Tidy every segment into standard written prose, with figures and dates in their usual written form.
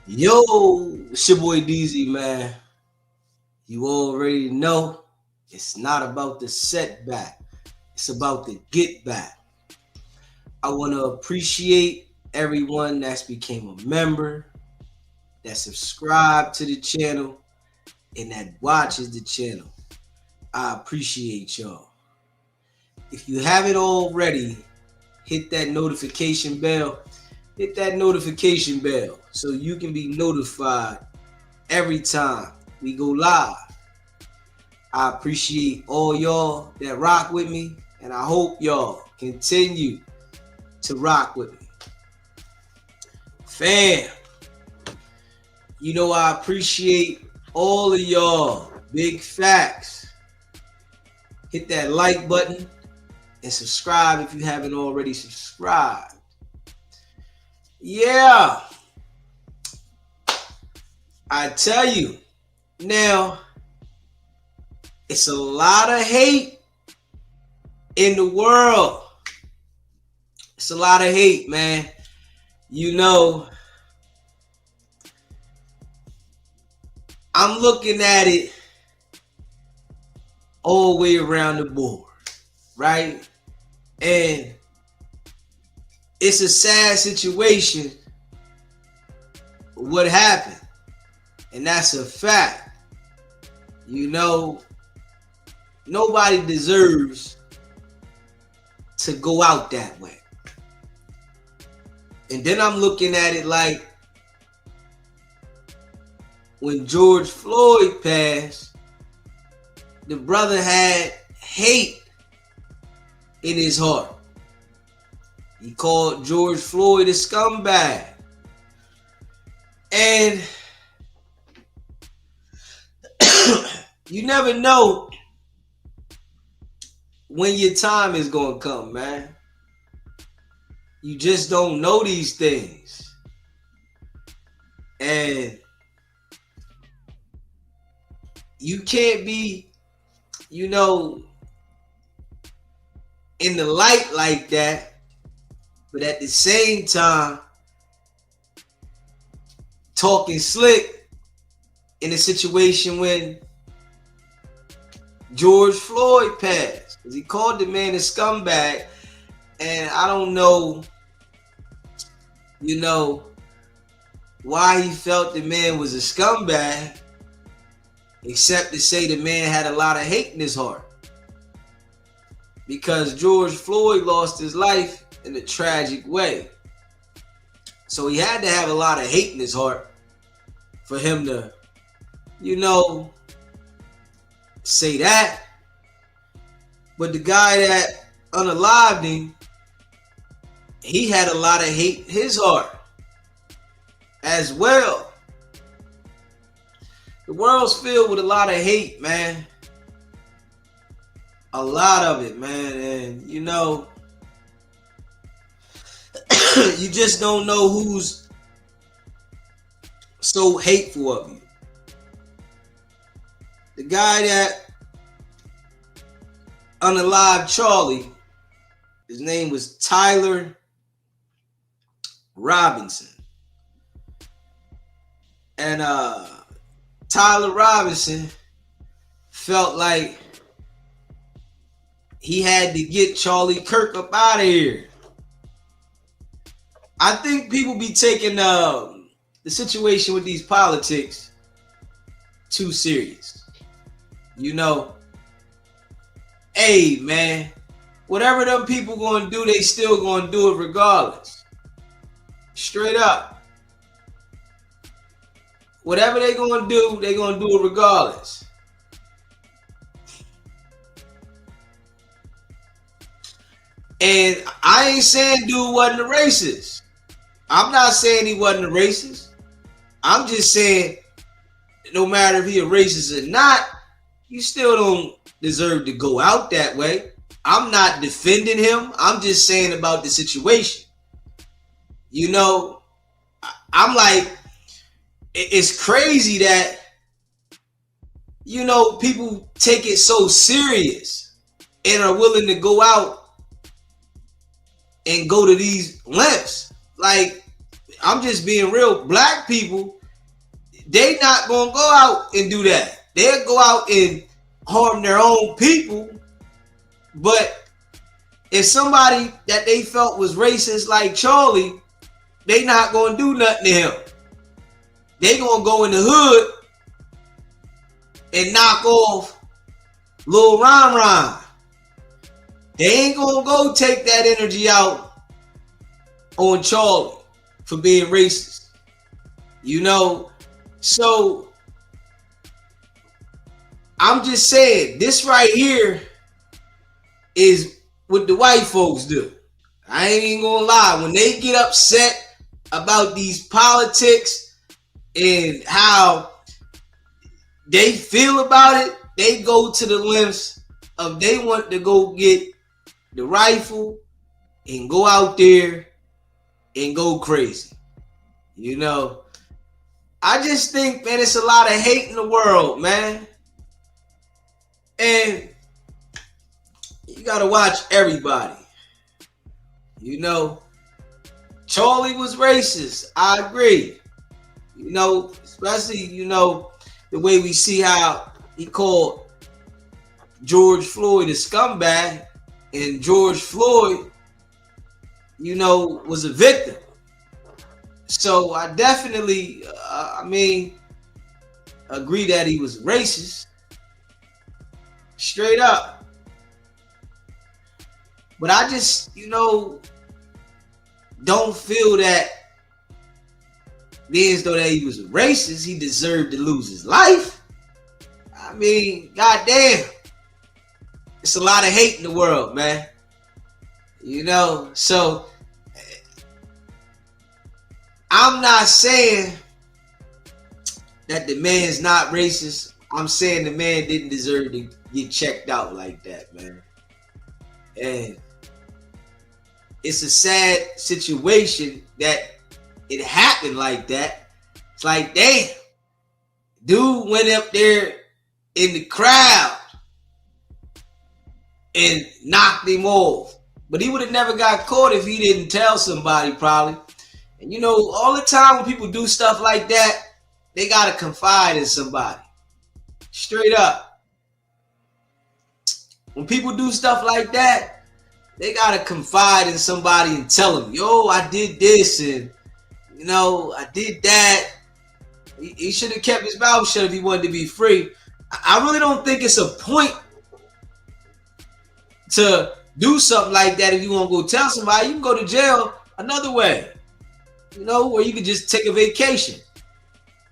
Yo, it's your boy DZ, man. You already know it's not about the setback, it's about the get back. I want to appreciate everyone that's became a member, that subscribed to the channel, and that watches the channel. I appreciate y'all. If you haven't already, hit that notification bell. Hit that notification bell so you can be notified every time we go live. I appreciate all y'all that rock with me, and I hope y'all continue to rock with me. Fam, I appreciate all of y'all. Big facts. Hit that like button and subscribe if you haven't already subscribed. Yeah, I tell you, now it's a lot of hate in the world. It's a lot of hate, man. I'm looking at it all the way around the board, right? And it's a sad situation what happened. And that's a fact. Nobody deserves to go out that way. And then I'm looking at it like when George Floyd passed, the brother had hate in his heart. He called George Floyd a scumbag. And you never know when your time is going to come, man. You just don't know these things. And you can't be, in the light like that, but at the same time, talking slick in a situation when George Floyd passed. Because he called the man a scumbag. And I don't know, why he felt the man was a scumbag, except to say the man had a lot of hate in his heart. Because George Floyd lost his life in a tragic way. So he had to have a lot of hate in his heart for him to, say that. But the guy that unalived him, he had a lot of hate in his heart as well. The world's filled with a lot of hate, man. A lot of it, man. And you just don't know who's so hateful of you. The guy that unalived Charlie, his name was Tyler Robinson. And Tyler Robinson felt like he had to get Charlie Kirk up out of here. I think people be taking the situation with these politics too serious. Hey, man, whatever them people going to do, they still going to do it regardless. Straight up. Whatever they going to do, they going to do it regardless. And I ain't saying dude wasn't a racist. I'm not saying he wasn't a racist. I'm just saying no matter if he a racist or not, you still don't deserve to go out that way. I'm not defending him. I'm just saying about the situation. I'm like, it's crazy that, people take it so serious and are willing to go out and go to these lengths. Like, I'm just being real. Black people, they not gonna go out and do that. They'll go out and harm their own people. But if somebody that they felt was racist like Charlie, they not gonna do nothing to him. They gonna go in the hood and knock off Lil Ron Ron. They ain't gonna go take that energy out on Charlie for being racist. You know, so I'm just saying, this right here is what the white folks do. I ain't even gonna lie. When they get upset about these politics and how they feel about it, they go to the lengths of they want to go get the rifle and go out there and go crazy. You know, I just think, man, it's a lot of hate in the world, man. And you gotta watch everybody. You know, Charlie was racist. I agree. You know, especially, you know, the way we see how he called George Floyd a scumbag, and George Floyd, you know, was a victim. So I definitely, agree that he was racist. Straight up. But I just, you know, don't feel that being as though that he was a racist, he deserved to lose his life. I mean, goddamn. It's a lot of hate in the world, man. You know, so I'm not saying that the man's not racist. I'm saying the man didn't deserve to get checked out like that, man. And it's a sad situation that it happened like that. It's like, damn, dude went up there in the crowd and knocked him off. But he would have never got caught if he didn't tell somebody, probably. And you know, all the time when people do stuff like that, they gotta confide in somebody. Straight up. When people do stuff like that, they gotta confide in somebody and tell them, yo, I did this and, you know, I did that. He should have kept his mouth shut if he wanted to be free. I really don't think it's a point to do something like that. If you want to go tell somebody, you can go to jail another way, you know, or you could just take a vacation.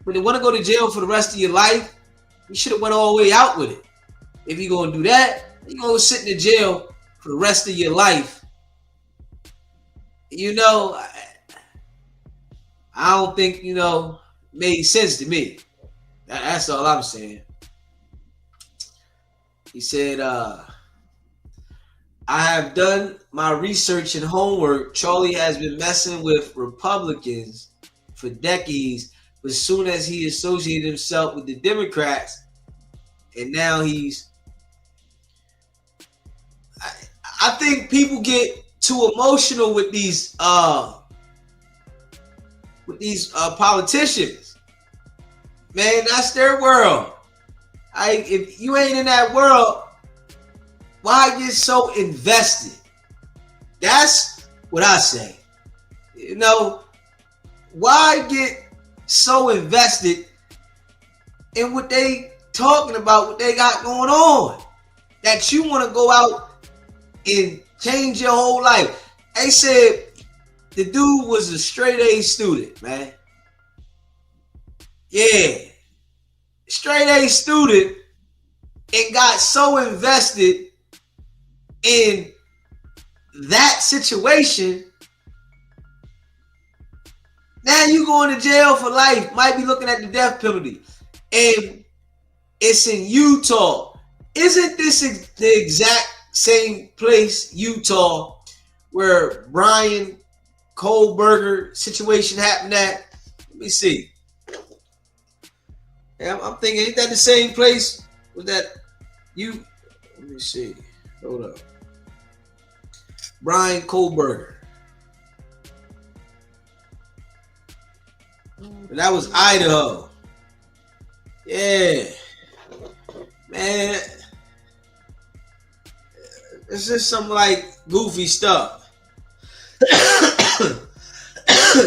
But they want to go to jail for the rest of your life, you should have went all the way out with it. If you're going to do that, you're going to sit in the jail for the rest of your life. You know, I don't think, you know, made sense to me. That's all I'm saying. He said, I have done my research and homework. Charlie has been messing with Republicans for decades, but as soon as he associated himself with the Democrats, and now he's... I think people get too emotional with these politicians. Man, that's their world. If you ain't in that world, why get so invested? That's what I say. You know, why get so invested in what they talking about, what they got going on, that you want to go out and change your whole life? They said the dude was a straight A student, man. Yeah. Straight A student, and got so invested in that situation. Now you going to jail for life, might be looking at the death penalty. And it's in Utah. Isn't this the exact same place, Utah, where Brian Kohlberger situation happened at? Let me see. Yeah, I'm thinking, ain't that the same place? Was that you? Let me see. Hold up. Brian Kohlberger. But that was Idaho. Yeah, man. It's just some like goofy stuff.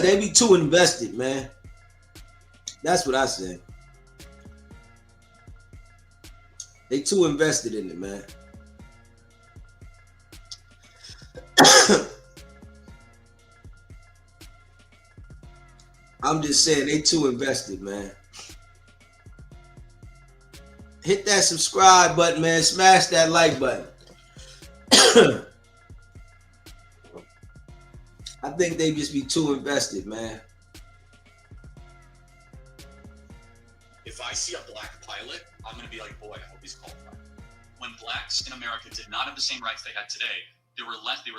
They be too invested, man. That's what I say. They too invested in it, man. I'm just saying they too invested, man. Hit that subscribe button, man. Smash that like button. I think they just be too invested, man. If I see a black pilot, I'm going to be like, boy, I hope he's qualified. When blacks in America did not have the same rights they had today, they were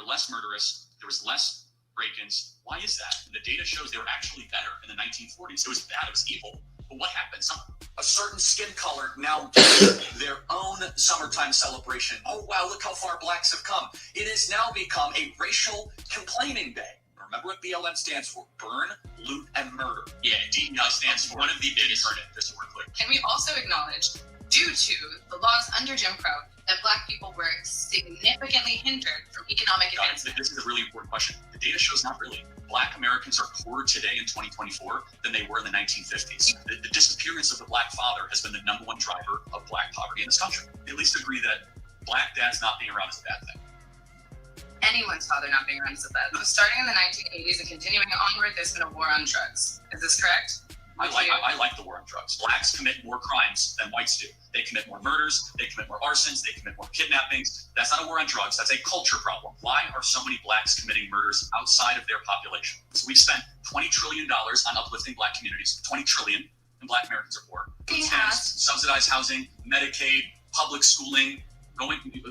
less murderous, there was less break-ins. Why is that? The data shows they were actually better in the 1940s. It was bad, it was evil. But what happened? A certain skin color now gets their own summertime celebration. Oh, wow, look how far blacks have come. It has now become a racial complaining day. Remember what BLM stands for? Burn, loot, and murder. Yeah, DEI stands for one of the biggest. Just so we're clear. Can we also acknowledge, due to the laws under Jim Crow, that black people were significantly hindered from economic advancement? This is a really important question. The data shows not really. Black Americans are poorer today in 2024 than they were in the 1950s. The disappearance of the black father has been the number one driver of black poverty in this country. They at least agree that black dads not being around is a bad thing. Anyone's father not being around is a bad thing. Starting in the 1980s and continuing onward, there's been a war on drugs. Is this correct? I like the war on drugs. Blacks commit more crimes than whites do. They commit more murders, they commit more arsons, they commit more kidnappings. That's not a war on drugs, that's a culture problem. Why are so many blacks committing murders outside of their population? So we've spent $20 trillion on uplifting black communities. $20 trillion, and black Americans are poor. Subsidized housing, Medicaid, public schooling,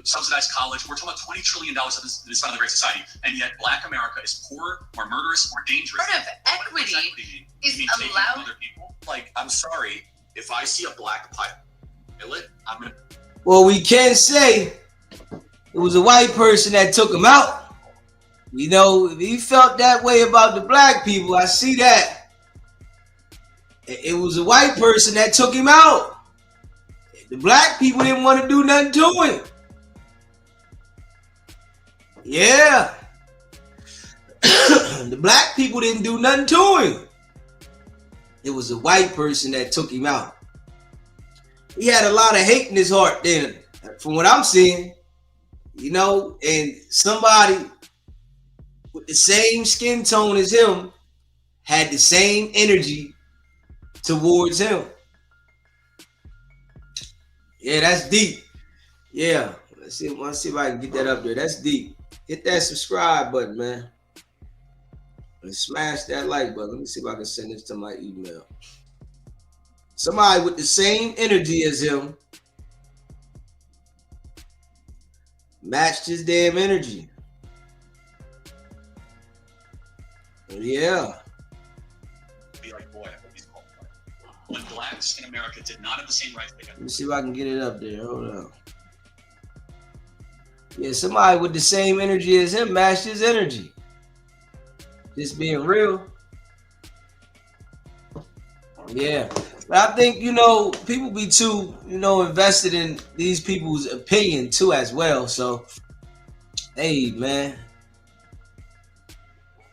subsidized college. We're talking about $20 trillion that is spent on the Great Society, and yet black America is poor, more murderous, more dangerous. Part of equity is allowed. Other people? Like, I'm sorry, if I see a black pilot, I'm gonna. Well, we can say it was a white person that took him out. You know, if he felt that way about the black people, I see that. It was a white person that took him out. The black people didn't want to do nothing to him. Yeah. The black people didn't do nothing to him. It was a white person that took him out. He had a lot of hate in his heart then, from what I'm seeing. You know, and somebody with the same skin tone as him had the same energy towards him. Yeah, that's deep. Yeah, let's see if I can get that up there. That's deep. Hit that subscribe button, man. And smash that like button. Let me see if I can send this to my email. Somebody with the same energy as him matched his damn energy. Yeah. Be like, boy, I hope he's qualified. When blacks in America did not have the same rights they had. Let me see if I can get it up there. Hold on. Yeah, somebody with the same energy as him matched his energy. Just being real. Yeah. But I think, you know, people be too, you know, invested in these people's opinion too as well. So, hey, man.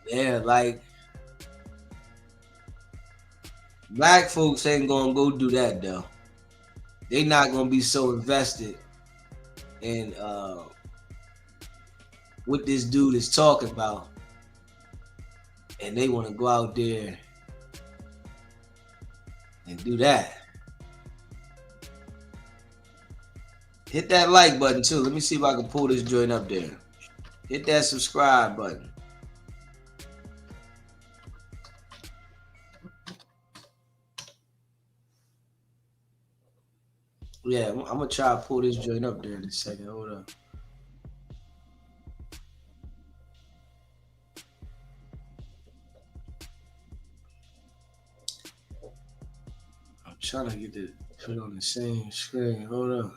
Yeah, like, black folks ain't gonna go do that though. They not gonna be so invested in what this dude is talking about, and they want to go out there and do that. Hit that like button too. Let me see if I can pull this joint up there. Hit that subscribe button. Yeah, I'm gonna try to pull this joint up there in a second. Hold up. I'm trying to get it put on the same screen. Hold up.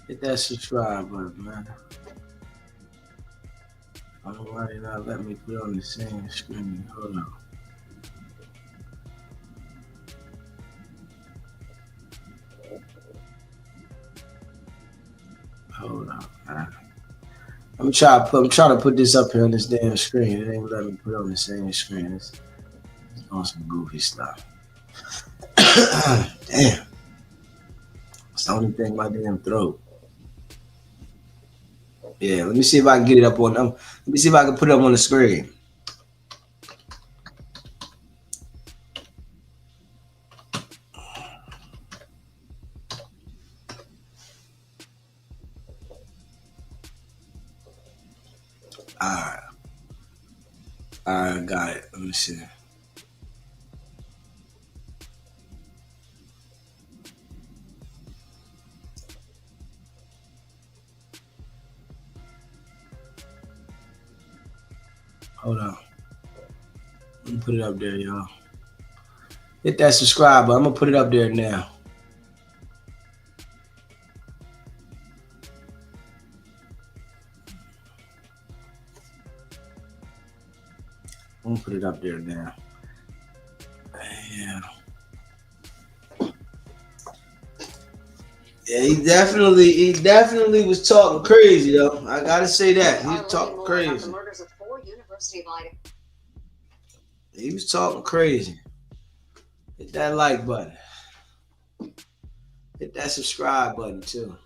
Hit that subscribe button, man. I don't know why they not letting me put it on the same screen. Hold on. Hold on. I'm trying to put this up here on this damn screen. It ain't letting me put it on the same screen. It's on some goofy stuff. Damn. It's the only thing in my damn throat. Yeah, let me see if I can get it up on let me see if I can put it up on the screen. Alright. Alright, got it. Let me see. Hold on. Let me put it up there, y'all. Hit that subscribe button. I'm gonna put it up there now. I'm gonna put it up there now. Yeah. Yeah, he definitely was talking crazy though. I gotta say that. He was talking crazy. He was talking crazy. Hit that like button. Hit that subscribe button too.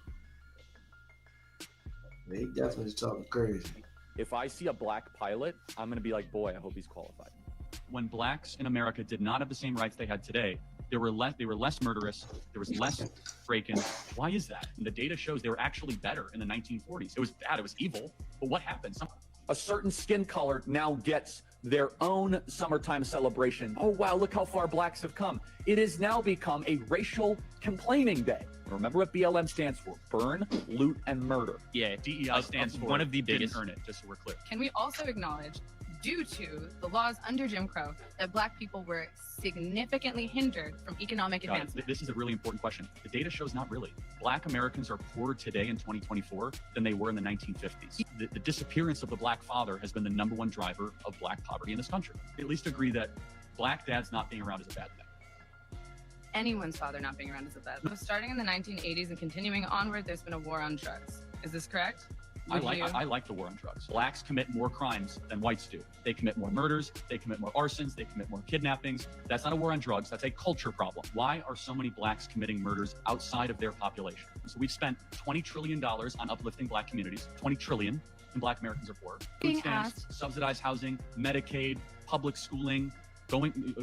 He definitely was talking crazy. If I see a black pilot, I'm going to be like, boy, I hope he's qualified. When blacks in America did not have the same rights they had today, they were less murderous, there was less break-ins. Why is that? And the data shows they were actually better in the 1940s. It was bad, it was evil, but what happened? A certain skin color now gets their own summertime celebration. Oh, wow, look how far blacks have come. It has now become a racial complaining day. Remember what BLM stands for: burn, loot, and murder. Yeah, DEI stands for one of the didn't biggest. earn it, just so we're clear. Can we also acknowledge, due to the laws under Jim Crow, that Black people were significantly hindered from economic advancement? This is a really important question. The data shows not really. Black Americans are poorer today in 2024 than they were in the 1950s. The disappearance of the black father has been the #1 driver of black poverty in this country. At least agree that black dads not being around is a bad thing. Anyone's father not being around is a bad. So starting in the 1980s and continuing onward, there's been a war on drugs. Is this correct? I like the war on drugs. Blacks commit more crimes than whites do. They commit more murders, they commit more arsons, they commit more kidnappings. That's not a war on drugs, that's a culture problem. Why are so many blacks committing murders outside of their population? So we've spent $20 trillion on uplifting black communities, $20 trillion, and black Americans are poor. Food stamps, subsidized housing, Medicaid, public schooling,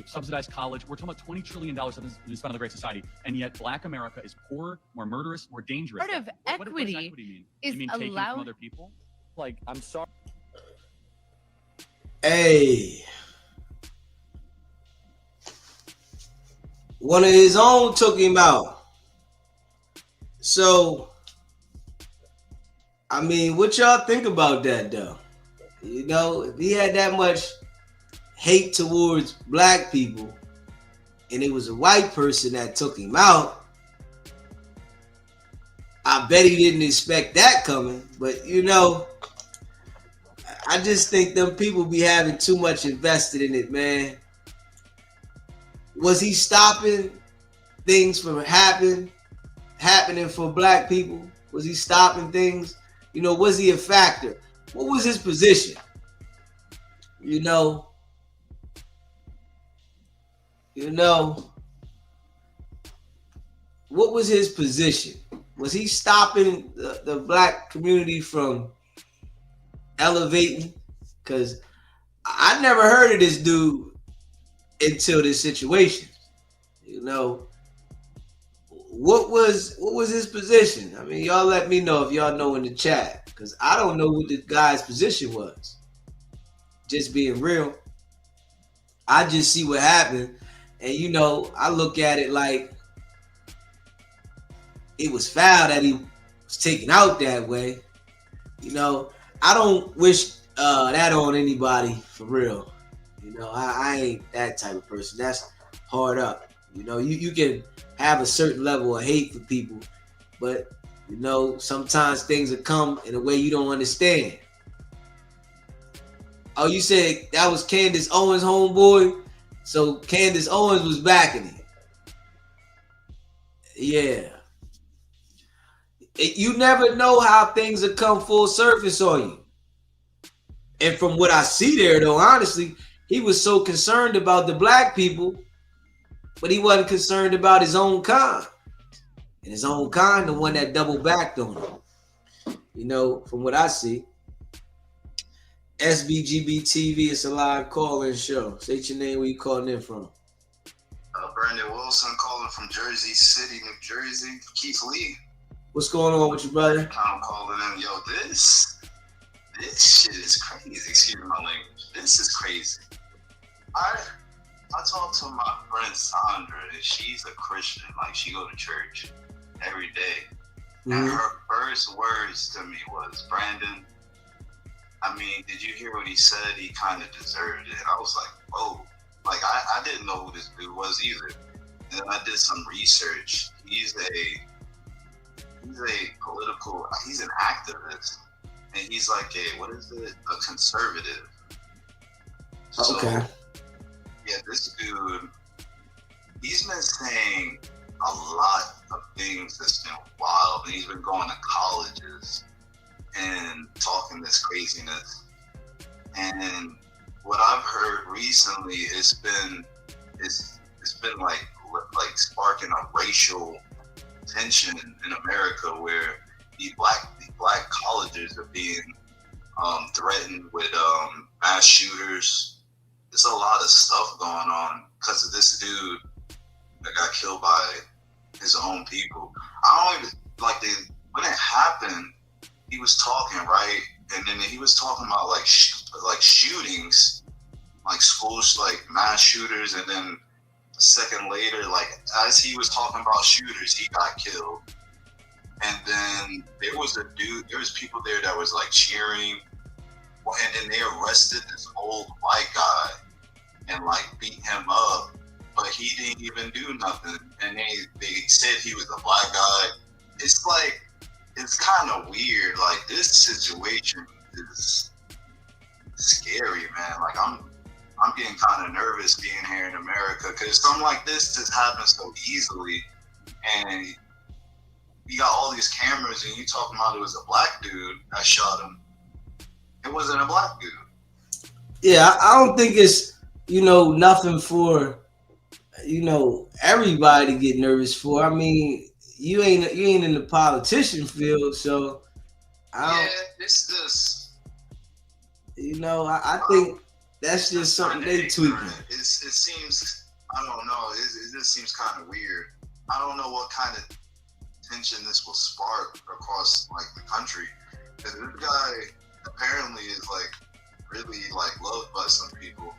subsidized college. We're talking about $20 trillion that is spent on the Great Society, and yet Black America is poorer, more murderous, more dangerous. Part of what equity does equity mean? is You mean taking allowed. from other people? Like, I'm sorry. Hey. One of his own took him out. So, I mean, what y'all think about that though? You know, if he had that much hate towards black people and it was a white person that took him out, I bet he didn't expect that coming. But you know, I just think them people be having too much invested in it, man. Was he stopping things from happening for black people? Was he stopping things? You know, was he a factor? What was his position? You know, what was his position? Was he stopping the black community from elevating? Because I never heard of this dude until this situation. You know, what was his position? I mean, y'all let me know if y'all know in the chat, because I don't know what the guy's position was. Just being real, I just see what happened, and you know, I look at it like it was foul that he was taken out that way. You know, I don't wish that on anybody, for real. You know, I ain't that type of person. That's hard up. You know, you can have a certain level of hate for people, but you know, sometimes things will come in a way you don't understand. Oh, you said that was Candace Owens' homeboy? So Candace Owens was backing him. Yeah. You never know how things will come full surface on you. And from what I see there, though, honestly, he was so concerned about the black people, but he wasn't concerned about his own kind. And his own kind, the one that double backed on him. You know, from what I see. SBGB TV, it's a live call-in show. State your name, where you calling in from. Brandon Wilson calling from Jersey City, New Jersey. Keith Lee. What's going on with you, brother? I'm calling in. Yo, this shit is crazy. Excuse my language. This is crazy. I talked to my friend Sandra, and she's a Christian. Like, she go to church every day. And her first words to me was, Brandon, I mean, did you hear what he said? He kind of deserved it. I was like, whoa. Like, I didn't know who this dude was either. And then I did some research. He's an activist. And he's like a conservative. So, okay. Yeah, this dude, he's been saying a lot of things that's been wild. And he's been going to colleges and talking this craziness. And what I've heard recently, it's been like sparking a racial tension in America, where the black colleges are being threatened with mass shooters. There's a lot of stuff going on because of this dude that got killed by his own people. I don't even when it happened. He was talking, right, and then he was talking about like shootings, like schools, like mass shooters, and then a second later, like as he was talking about shooters, he got killed. And then there was people there that was like cheering, and then they arrested this old white guy and like beat him up, but he didn't even do nothing. And they said he was a black guy. It's like, it's kind of weird. Like, this situation is scary, man. Like, I'm getting kind of nervous being here in America because something like this just happens so easily. And you got all these cameras and you talking about it was a black dude that shot him. It wasn't a black dude. Yeah, I don't think it's, nothing for, everybody to get nervous for. I mean, you ain't in the politician field, so it's just, I think that's just something they tweaking. It seems, I don't know, it just seems kind of weird. I don't know what kind of tension this will spark across like the country. Because this guy apparently is like really like loved by some people,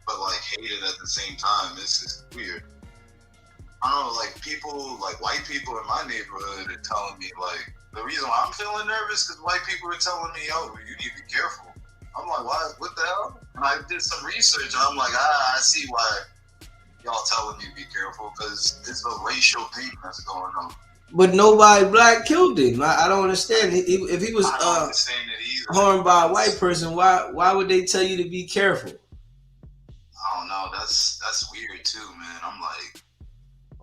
but like hated at the same time. This is weird. I don't know, like people, like white people in my neighborhood are telling me like, the reason why I'm feeling nervous is white people are telling me, yo, you need to be careful. I'm like, what the hell? And I did some research and I'm like, I see why y'all telling me to be careful, because it's a racial thing that's going on. But nobody black killed him. I don't understand. If he was harmed by a white person, why would they tell you to be careful? I don't know. That's weird too, man. I'm like,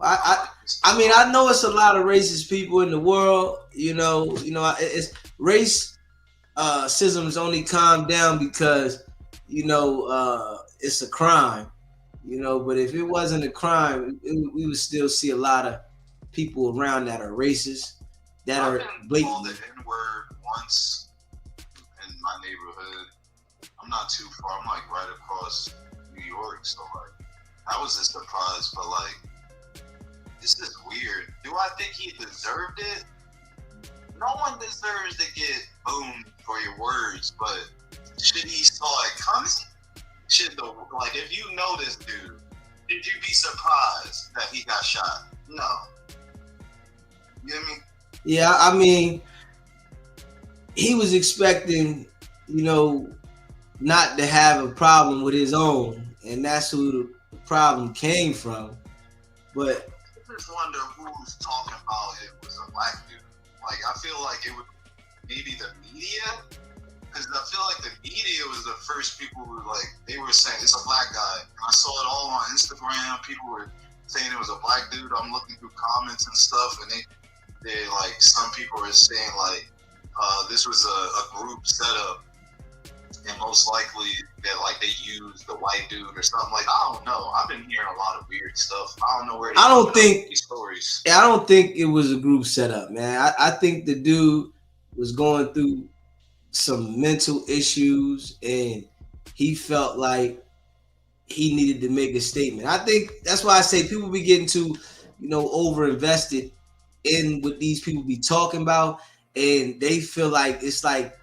I mean, I know it's a lot of racist people in the world. It's racism's only calmed down because it's a crime. But if it wasn't a crime, we would still see a lot of people around that are racist, that are blatant. I called the N-word once in my neighborhood. I'm not too far. I'm like right across New York, so like that was a surprise. But like, this is weird. Do I think he deserved it? No one deserves to get boomed for your words, but should he saw it coming? If you know this dude, did you be surprised that he got shot? No. You know what I mean? Yeah, I mean, he was expecting, not to have a problem with his own, and that's who the problem came from. But I just wonder who's talking about it was a black dude. Like, I feel like it was maybe the media Because I feel like the media was the first people who they were saying it's a black guy. And I saw it all on Instagram. People were saying it was a black dude. I'm looking through comments and stuff, and they some people were saying this was a group setup, and most likely that they used the white dude or something. I don't know. I've been hearing a lot of weird stuff. I don't know where I don't think these stories. I don't think it was a group setup, man. I think the dude was going through some mental issues and he felt like he needed to make a statement. I think that's why I say people be getting too, over invested in what these people be talking about, and they feel like it's like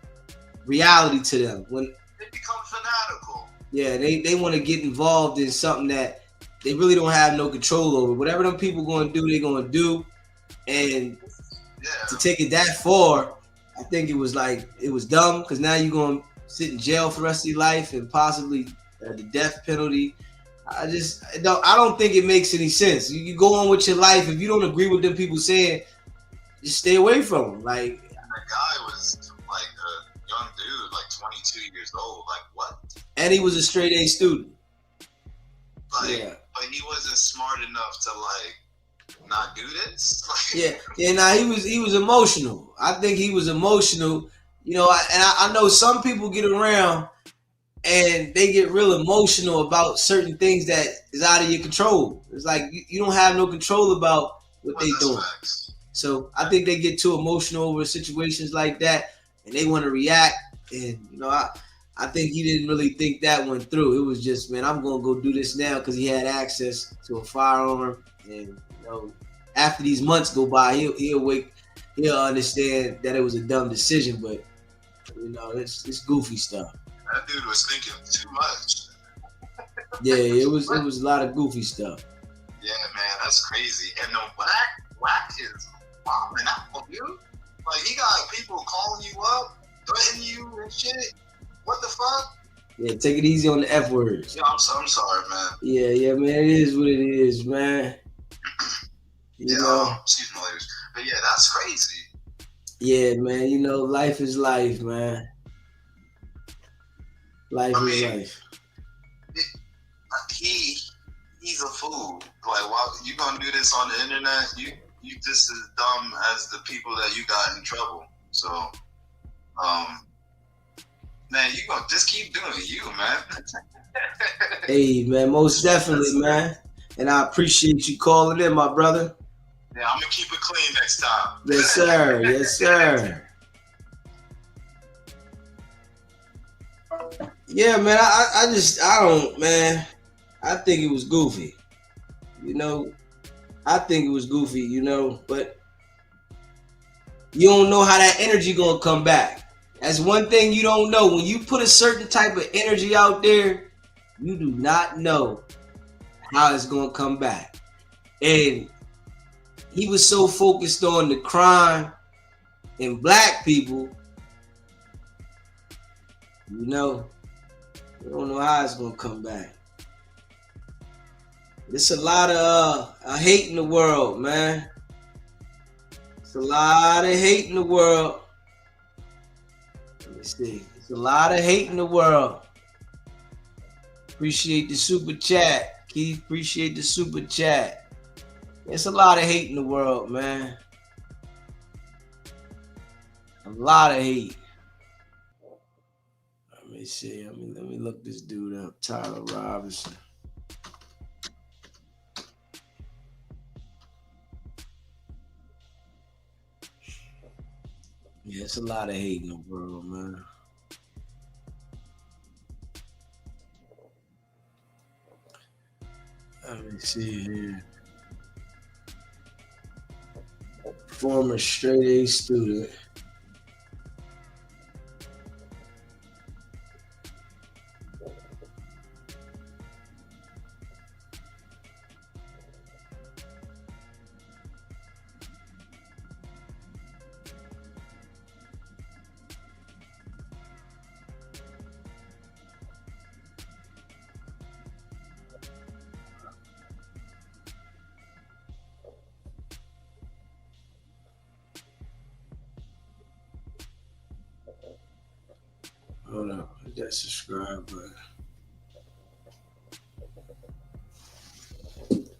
reality to them when they become fanatical. Yeah, they want to get involved in something that they really don't have no control over. Whatever them people going to do, they're going to do. And to take it that far, I think it was dumb, because now you're going to sit in jail for the rest of your life and possibly the death penalty. I don't think it makes any sense. You go on with your life. If you don't agree with them people saying, just stay away from them. That guy was a young dude, 22 years old. What? And he was a straight A student. But he wasn't smart enough to not do this. Nah, he was emotional. I think he was emotional. I know some people get around and they get real emotional about certain things that is out of your control. It's like you don't have no control about what they doing. Facts. So I think they get too emotional over situations like that, and they want to react. And I think he didn't really think that went through. It was just, man, I'm gonna go do this now because he had access to a firearm. And after these months go by, he'll understand that it was a dumb decision. But it's goofy stuff. That dude was thinking too much. Yeah, it was a lot of goofy stuff. Yeah, man, that's crazy. And the whack is bombing out on you. He got people calling you up, threatening you and shit. What the fuck? Yeah, take it easy on the F words. Yeah, I'm sorry, man. Yeah, man, it is what it is, man. Excuse my language. But yeah, that's crazy. Yeah, man, life is life, man. Life is life. He's a fool. Why you gonna do this on the internet? You just as dumb as the people that you got in trouble. So, man, you gonna just keep doing you, man. Hey, man, most definitely, man. And I appreciate you calling in, my brother. Yeah, I'm gonna keep it clean next time. Yes, sir. Yes, sir. Yeah, man, I don't, man. I think it was goofy. I think it was goofy, but you don't know how that energy gonna come back. That's one thing you don't know. When you put a certain type of energy out there, you do not know how it's gonna come back. And he was so focused on the crime and black people, you don't know how it's gonna come back. It's a lot of hate in the world, man. It's a lot of hate in the world. Let me see. It's a lot of hate in the world. Appreciate the super chat. Keith, appreciate the super chat. It's a lot of hate in the world, man. A lot of hate. Let me see. Let me look this dude up. Tyler Robinson. Yeah, it's a lot of hate in the world, man. Let me see here. Former straight A student. hold up. Hit that subscribe button.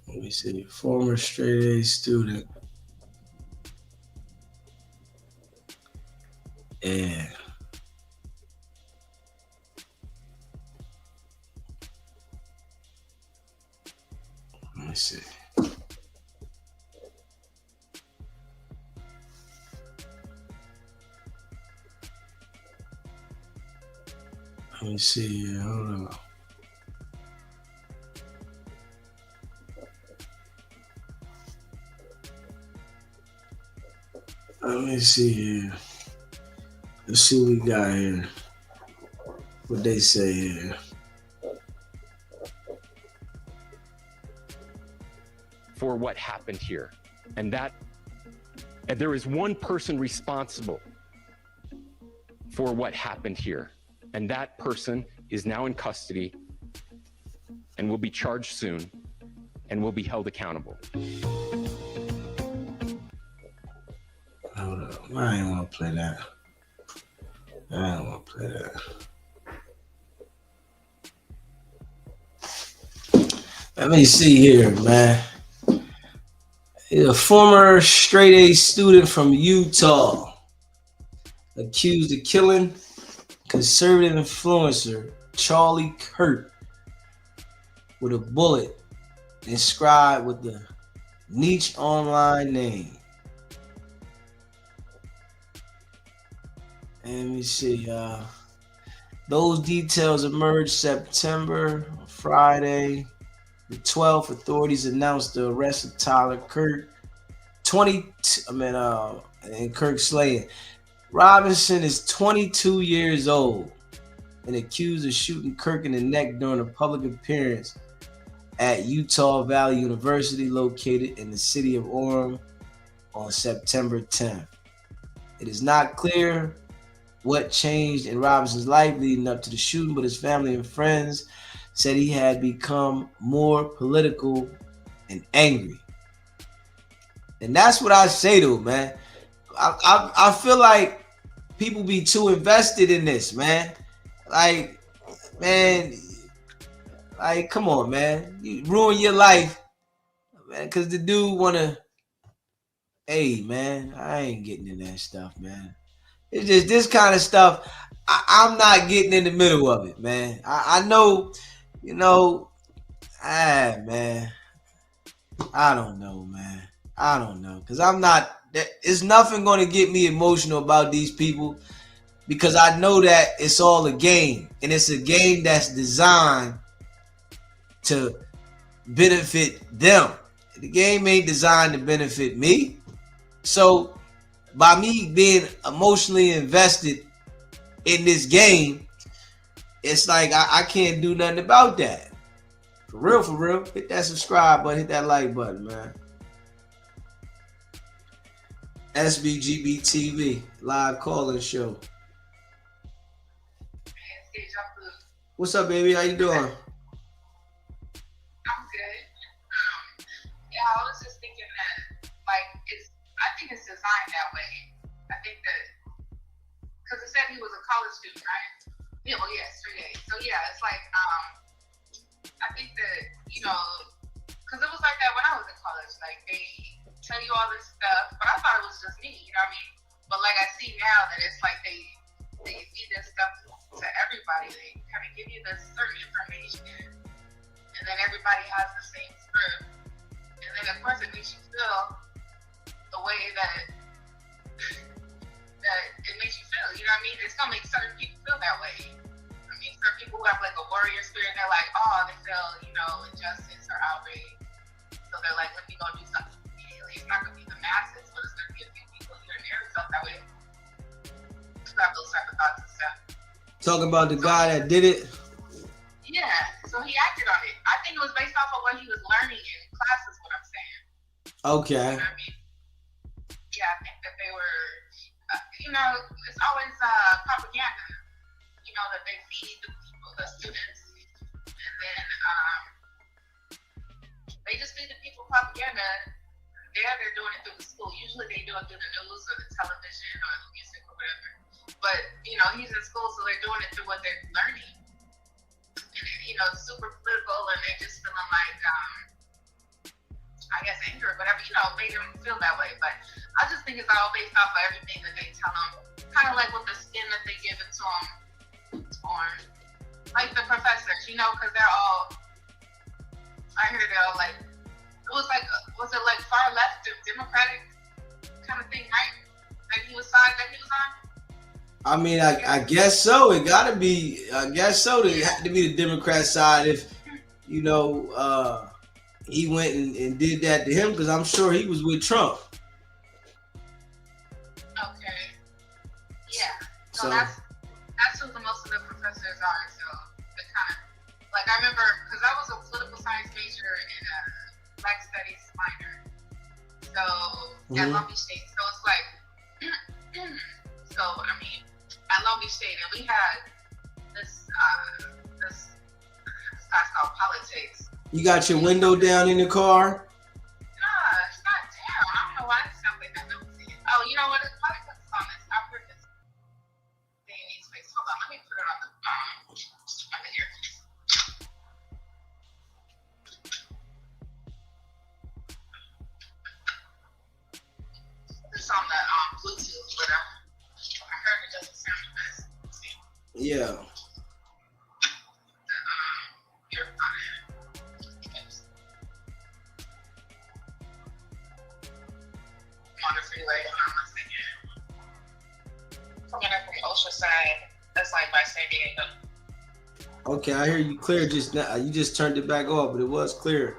Let me see. Former straight A student. Yeah. Let me see. Let me see here. Hold on. Let me see here. Let's see what we got here. What they say here. For what happened here. And there is one person responsible for what happened here. And that person is now in custody and will be charged soon and will be held accountable. Hold up. I ain't want to play that. I don't want to play that. Let me see here, man. A former straight A student from Utah accused of killing conservative influencer Charlie Kirk with a bullet inscribed with the niche online name. Let me see. Those details emerged Friday the 12th. Authorities announced the arrest of Tyler Kirk, and Kirk slaying. Robinson is 22 years old and accused of shooting Kirk in the neck during a public appearance at Utah Valley University, located in the city of Orem, on September 10th. It is not clear what changed in Robinson's life leading up to the shooting, but his family and friends said he had become more political and angry. And that's what I say to him, man. I feel like people be too invested in this, man. Like, man, like, come on, man. You ruin your life, man, because the dude wanna, hey, man, I ain't getting in that stuff, man. It's just this kind of stuff. I'm not getting in the middle of it, man. I know, man. I don't know, man. I don't know. Because I'm not, it's nothing going to get me emotional about these people, because I know that it's all a game. And it's a game that's designed to benefit them. The game ain't designed to benefit me. So by me being emotionally invested in this game, it's like I can't do nothing about that. For real. Hit that subscribe button, hit that like button, man. SBGB TV, live calling show. What's up, baby? How you doing? I'm good. I was just thinking that, like, I think it's designed that way. I think that, because it said he was a college student, right? Yeah, well, yeah, straight A. So, yeah, it's like, I think that, because it was like that when I was in college. Like, they tell you all this stuff, but I thought it was just me, you know what I mean? But, like, I see now that it's like they feed this stuff to everybody. They kind of give you this certain information, and then everybody has the same script. And then, of course, it makes you feel the way that it makes you feel, you know what I mean? It's going to make certain people feel that way. I mean, certain people who have like a warrior spirit, they're like, oh, they feel, injustice or outrage. So they're like, let me go do something immediately. It's not going to be the masses, but it's going to be a few people here and there who felt that way. Who have those type of thoughts and stuff. Talking about the guy that did it? Yeah, so he acted on it. I think it was based off of what he was learning in class, is what I'm saying. Okay. You know what I mean? Yeah, I think that they were, it's always propaganda, that they feed the people, the students, and then they just feed the people propaganda. They're doing it through the school. Usually they do it through the news or the television or the music or whatever. but he's in school, so they're doing it through what they're learning. And it's super political, and they're just feeling like, I guess, anger or whatever, made them feel that way. But I just think it's all based off of everything that they tell them, kind of like with the skin that they give it to them, or like the professors, because they're all, I heard they're all like, was it like far left Democratic kind of thing, right? Like he was side that he was on? I mean, I guess so. It got to be. I guess so. It had to be the Democrat side if, he went and did that to him, because I'm sure he was with Trump. Okay. Yeah. So So that's who the most of the professors are. So the kind of like I remember because I was a political science major and a Black Studies minor. So at Long Beach State. So it's like so I mean at Long Beach State, and we had this class called politics. you got your window down in the car? Nah, it's not down. I don't know why it sounds like that. Oh, you know what? It's probably because it's on this. I've heard this thing in space. Hold on, let me put it on the here. It's on the Bluetooth, but I heard it doesn't sound the best. Let's see. Yeah. On the freeway, coming up from Oceanside, that's like by San Diego. Okay, I hear you clear just now. You just turned it back off, but it was clear.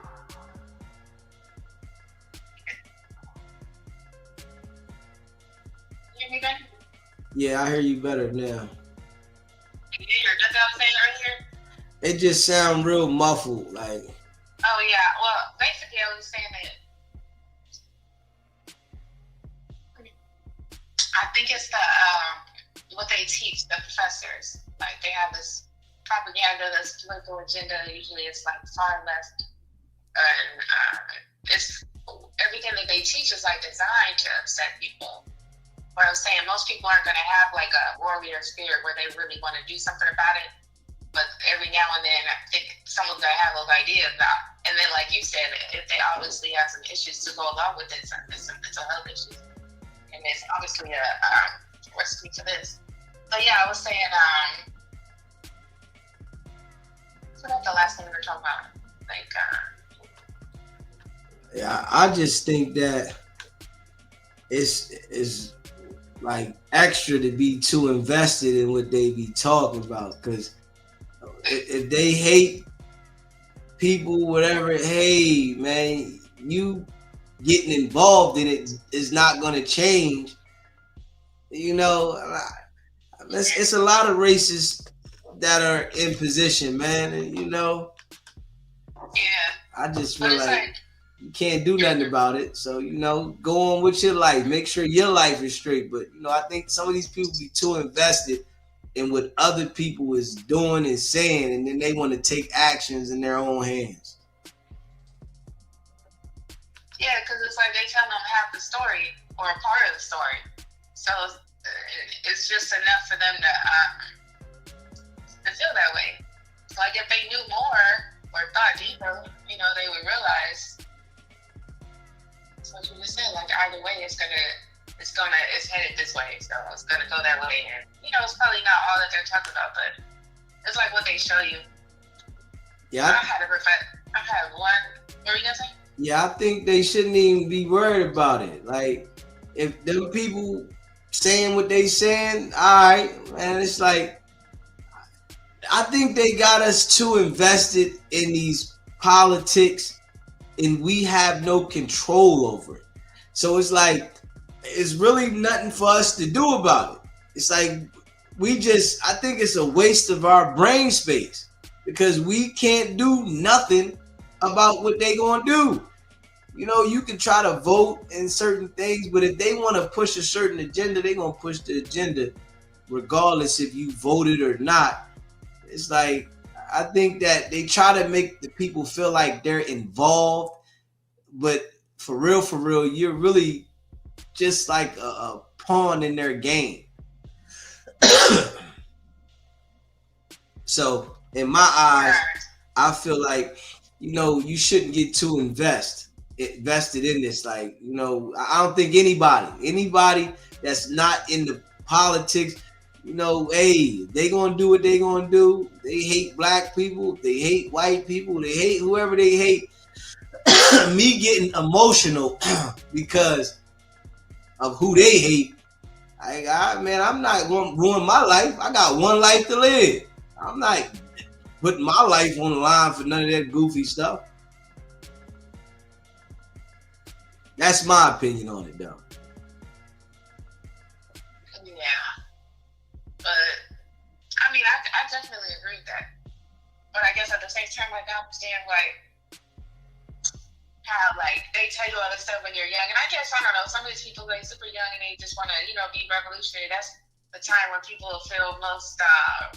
You hear me good? Yeah, I hear you better now. You hear what I was saying earlier? It just sounds real muffled, like. Oh yeah, well basically I was saying that I think it's the what they teach the professors. Like they have this propaganda, this political agenda. Usually it's like far left, and it's everything that they teach is like designed to upset people. What I was saying, most people aren't going to have like a warrior spirit where they really want to do something about it. But every now and then, I think someone's going to have those ideas about. And then, like you said, if they obviously have some issues to go along with it, it's a health issue. And it's obviously a recipe for this. But yeah, I was saying, what's the last thing we were talking about? Like, Yeah, I just think that it's like extra to be too invested in what they be talking about, because if they hate people, whatever, hey man, you getting involved in it is not going to change. It's a lot of racists that are in position, man, and yeah. I just But feel it's like you can't do nothing about it. So, go on with your life. Make sure your life is straight. But, I think some of these people be too invested in what other people is doing and saying, and then they want to take actions in their own hands. Yeah, because it's like they tell them half the story or a part of the story. So it's just enough for them to feel that way. Like if they knew more or thought deeper, they would realize. So what you just said, like either way, it's headed this way, so it's gonna go that way, and it's probably not all that they're talking about, but it's like what they show you. Yeah, I had one. What were you gonna say? Yeah, I think they shouldn't even be worried about it. Like, if them people saying what they saying, all right, man, it's like, I think they got us too invested in these politics, and we have no control over it. So it's like, it's really nothing for us to do about it. It's like, I think it's a waste of our brain space, because we can't do nothing about what they gonna do. You can try to vote in certain things, but if they want to push a certain agenda, they gonna push the agenda regardless if you voted or not. It's like, I think that they try to make the people feel like they're involved, but for real, you're really just like a pawn in their game. So in my eyes, I feel like, you shouldn't get too invested in this. Like, I don't think anybody that's not in the politics, hey, they gonna do what they gonna do. They hate black people, they hate white people, they hate whoever they hate. Me getting emotional because of who they hate. Man, I'm not gonna ruin my life. I got one life to live. I'm not putting my life on the line for none of that goofy stuff. That's my opinion on it, though. Yeah, but I mean, I definitely agree with that. But I guess at the same time, like, I understand, like, how, like, they tell you all this stuff when you're young. And I guess, I don't know, some of these people, like, super young and they just want to, be revolutionary. That's the time when people feel most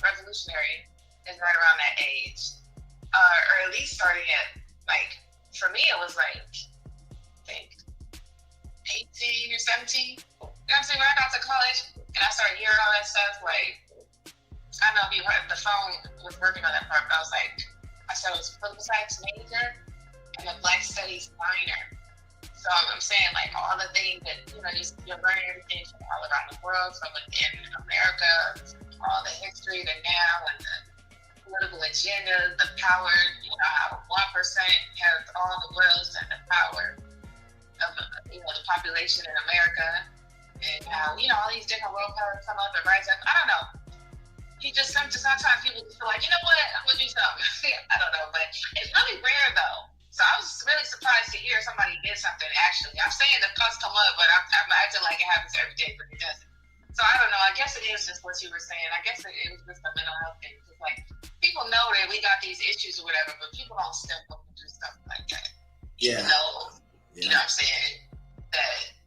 revolutionary, is right around that age. Or at least starting at, like, for me, it was, like, I think, 18 or 17. You know what I'm saying? When I got to college and I started hearing all that stuff, like, I don't know if you heard, the phone was working on that part, but I said it was political science major and a Black Studies minor. So I'm saying, like, all the things that, you're learning everything from all around the world, from within America, all the history, the now, and the political agenda, the power, how 1% has all the wealth and the power of, the population in America, and how, all these different world powers come up and rise up. I don't know. Sometimes people just feel like, you know what, I'm going to do something. I don't know, but it's really rare, though. So I was really surprised to hear somebody did something, actually. I'm saying the cuss come up, but I'm acting like it happens every day, but it doesn't. So I don't know. I guess it is just what you were saying. I guess it was just a mental health thing. It's like, people know that we got these issues or whatever, but people don't step up and do stuff like that. Yeah. Even though, you know what I'm saying, that,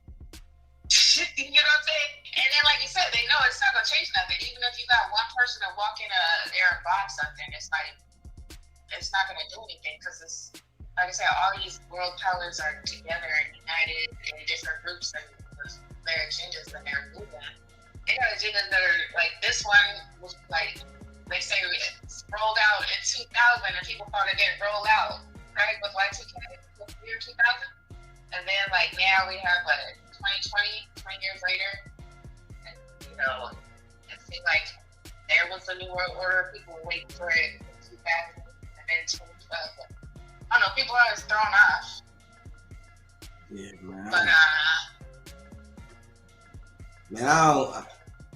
you know what I'm saying? And then, like you said, they know it's not going to change nothing. Even if you got one person to walk in there and buy something, it's not going to do anything, because it's, like I said, all these world powers are together and united in different groups and their agendas and their movement. They got agendas that are, like, this one was, like, they say it rolled out in 2000 and people thought it didn't roll out, right, with Y2K, with the year 2000. And then, like, now we have, 20 years later, and, it seemed like there was a new world order, people were waiting for it in 2000, and then 2012. I don't know, people are always thrown off. Yeah, man. But, man,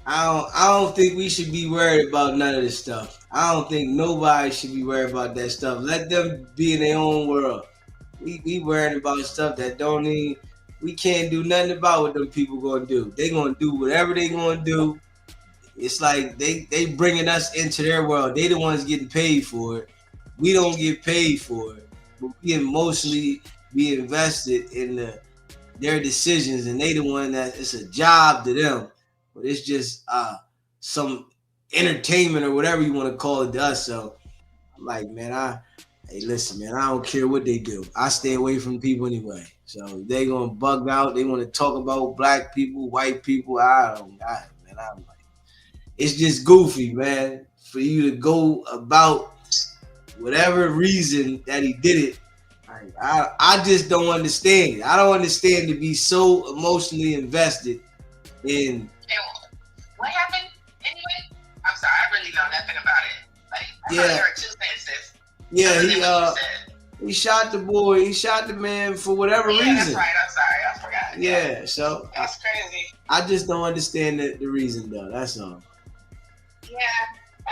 I don't think we should be worried about none of this stuff. I don't think nobody should be worried about that stuff. Let them be in their own world. We worried about stuff that we can't do nothing about what them people gonna do. They gonna do whatever they gonna do. It's like they bringing us into their world. They the ones getting paid for it. We don't get paid for it. But we emotionally be invested in their decisions, and they the one that it's a job to them. But it's just some entertainment or whatever you want to call it to us. So I'm like, man, hey, listen, man, I don't care what they do. I stay away from people anyway. So they gonna bug out. They want to talk about black people, white people. I'm like, it's just goofy, man, for you to go about whatever reason that he did it. I just don't understand it. I don't understand to be so emotionally invested in. What happened anyway? I'm sorry, I really know nothing about it. Like, I Yeah. there were two sentences. Yeah, he shot the boy. He shot the man for whatever reason. That's right. I'm sorry, I forgot. Yeah, so that's crazy. I just don't understand the reason, though. That's all. Yeah, I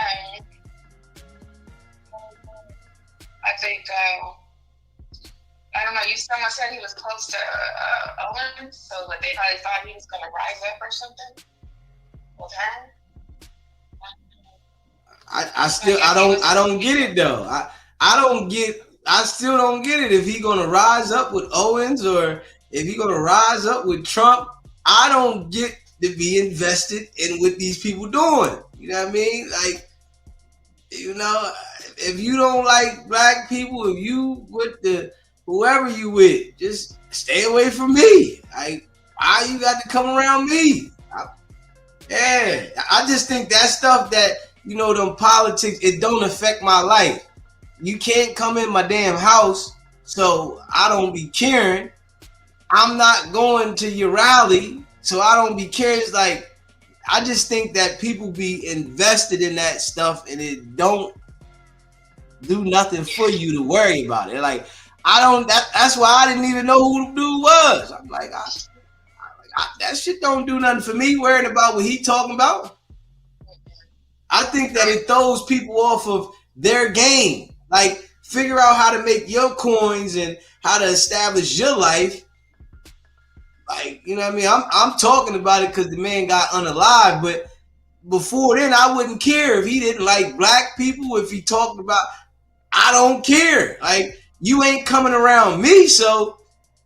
think. I don't know. Someone said he was close to Owen, so that they probably thought he was going to rise up or something with her. I don't get it though. I still don't get it if he gonna rise up with Owens or if he gonna rise up with Trump. I don't get to be invested in what these people doing. You know what I mean? Like, if you don't like black people, if you with whoever you with, just stay away from me. Like, why you got to come around me? Yeah, I just think that stuff that, them politics, it don't affect my life. You can't come in my damn house, so I don't be caring. I'm not going to your rally, so I don't be caring. It's like, I just think that people be invested in that stuff and it don't do nothing for you to worry about it. Like, that's why I didn't even know who the dude was. I'm like, that shit don't do nothing for me worrying about what he talking about. I think that it throws people off of their game. Like, figure out how to make your coins and how to establish your life. Like, you know what I mean? I'm talking about it because the man got unalive, but before then, I wouldn't care if he didn't like black people. If he talked about, I don't care. Like, you ain't coming around me, so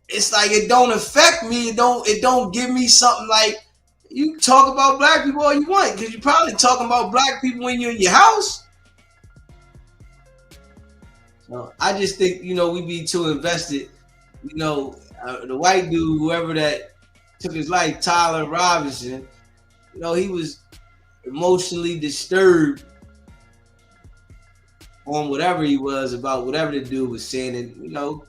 it's like it don't affect me. It don't give me something like, you talk about black people all you want because you're probably talking about black people when you're in your house. So I just think, we be too invested. The white dude, whoever that took his life, Tyler Robinson, he was emotionally disturbed on whatever he was about whatever the dude was saying, and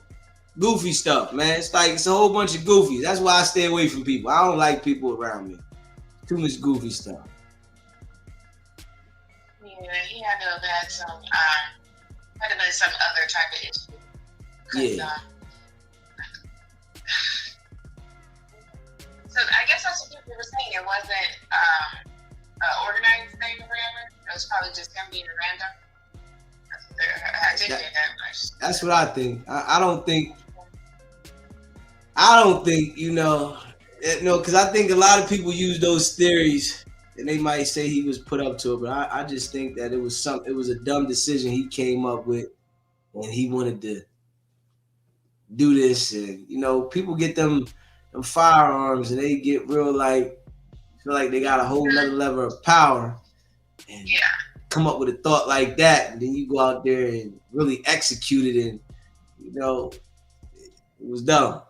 goofy stuff, man. It's a whole bunch of goofies. That's why I stay away from people. I don't like people around me. Too much goofy stuff. Yeah, he had to have had some other type of issue. Yeah. So I guess that's what people were saying. It wasn't an organized thing or whatever. It was probably just him being random. I didn't get that much. That's what I think. I don't think, because I think a lot of people use those theories and they might say he was put up to it, but I just think that it was a dumb decision he came up with, and he wanted to do this. And people get them firearms and they get real feel like they got a whole nother level of power, and come up with a thought like that, and then you go out there and really execute it, and it was dumb.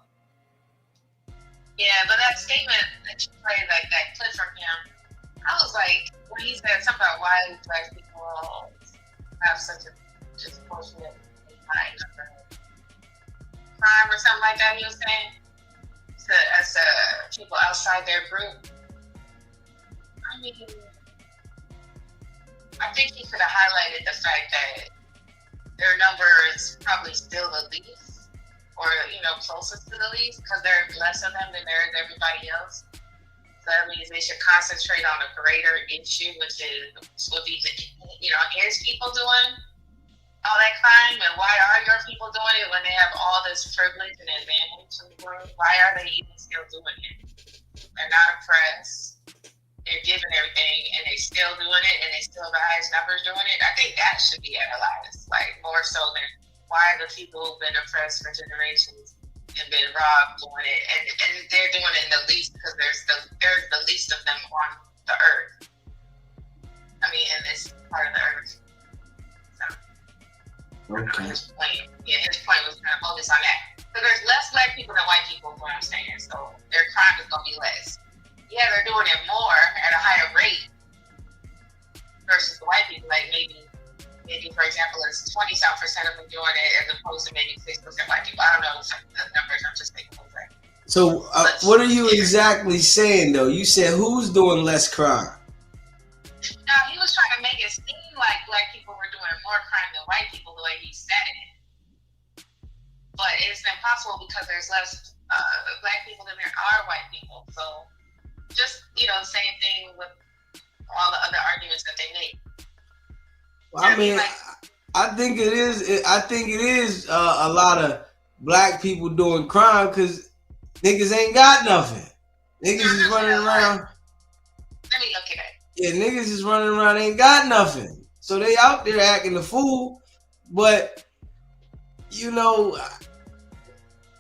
Yeah, but that statement that you played, like that clip from him, I was like, when he said something about why black people have such a disproportionate mind for crime or something like that, he was saying, as people outside their group. I mean, I think he could have highlighted the fact that their number is probably still the least, or closest to the least, because there are less of them than there is everybody else. So that means they should concentrate on a greater issue, which would be is people doing all that crime, and why are your people doing it when they have all this privilege and advantage in the world? Why are they even still doing it? They're not oppressed. They're given everything, and they still doing it, and they still have the highest numbers doing it. I think that should be analyzed, more so than why the people who've been oppressed for generations and been robbed doing it, and they're doing it in the least because there's the least of them on the earth. I mean, in this part of the earth. Okay. His point was kind of focused on that. So there's less black people than white people, is what I'm saying. So their crime is going to be less. Yeah, they're doing it more at a higher rate versus the white people. Like maybe for example, it's 20-some% of them doing it as opposed to maybe 6% white people. I don't know the numbers. I'm just making those up. So what are you exactly saying though? You said who's doing less crime? No, he was trying to make it seem like black people were doing more crime than white people the way he said it. But it's impossible because there's less black people than there are white people. So just, the same thing with all the other arguments that they make. Well, I mean, I think it is. I think it is a lot of black people doing crime because niggas ain't got nothing. Niggas is running around. Let me look at it. Yeah, niggas is running around, ain't got nothing. So they out there acting the fool. But,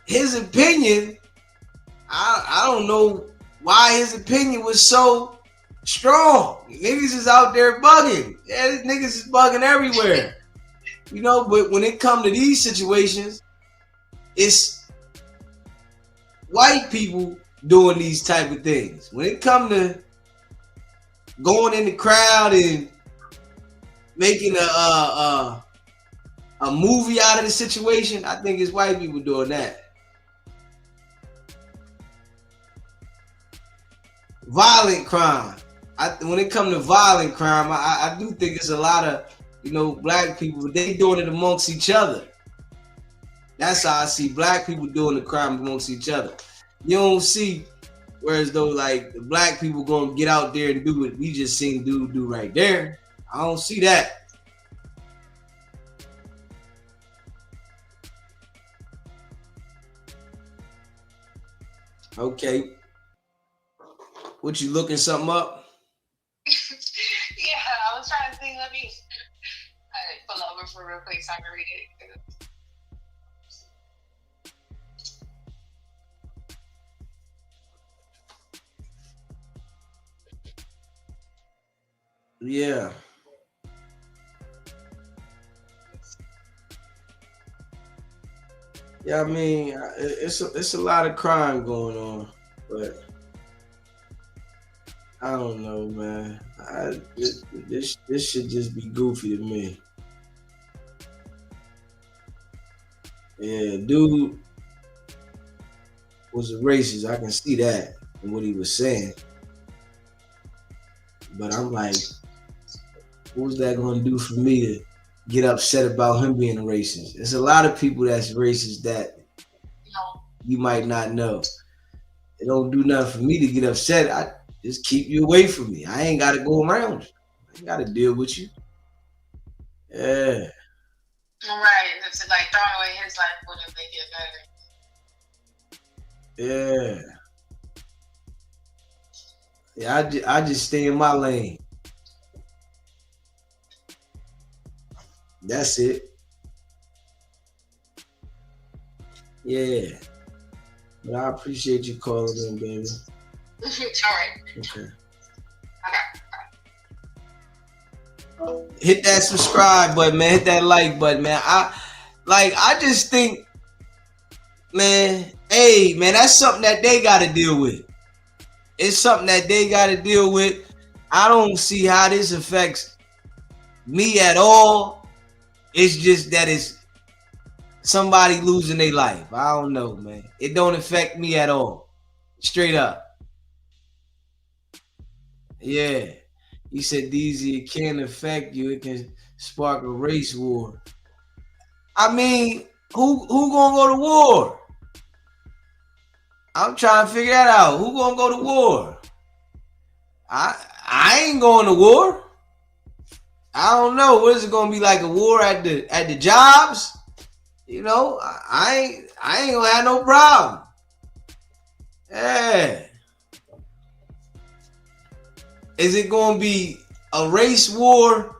his opinion, I don't know why his opinion was so strong. Niggas is out there bugging. Yeah, niggas is bugging everywhere. But when it come to these situations, it's white people doing these type of things. When it come to going in the crowd and making a movie out of the situation. I think it's white people doing that. Violent crime. When it comes to violent crime, I do think it's a lot of, black people, but they doing it amongst each other. That's how I see black people doing the crime amongst each other. You don't see, whereas though like the black people gonna get out there and do what we just seen dude do right there. I don't see that. Okay. What, you looking something up? Yeah, I was trying to think. Let me pull over for real quick so I can read it. Yeah. Yeah, I mean, it's a lot of crime going on, but I don't know, man. This should just be goofy to me. Yeah, dude was a racist. I can see that in what he was saying. But I'm like, what was that going to do for me to get upset about him being a racist? There's a lot of people that's racist that you might not know. It don't do nothing for me to get upset. I just keep you away from me. I ain't got to go around you. I ain't got to deal with you. Yeah. Right. It's like throwing away his life wouldn't make it better. Yeah. Yeah, I just stay in my lane. That's it. Yeah. But I appreciate you calling in, baby. All right. Okay. Okay. Hit that subscribe button, man. Hit that like button, man. I just think, man, hey, man, that's something that they got to deal with. It's something that they got to deal with. I don't see how this affects me at all. It's just that it's somebody losing their life. I don't know, man. It don't affect me at all. Straight up. Yeah. He said, DZ, it can affect you. It can spark a race war. I mean, who gonna go to war? I'm trying to figure that out. Who gonna go to war? I ain't going to war. I don't know. What is it gonna be like, a war at the jobs? I ain't gonna have no problem. Yeah. Is it gonna be a race war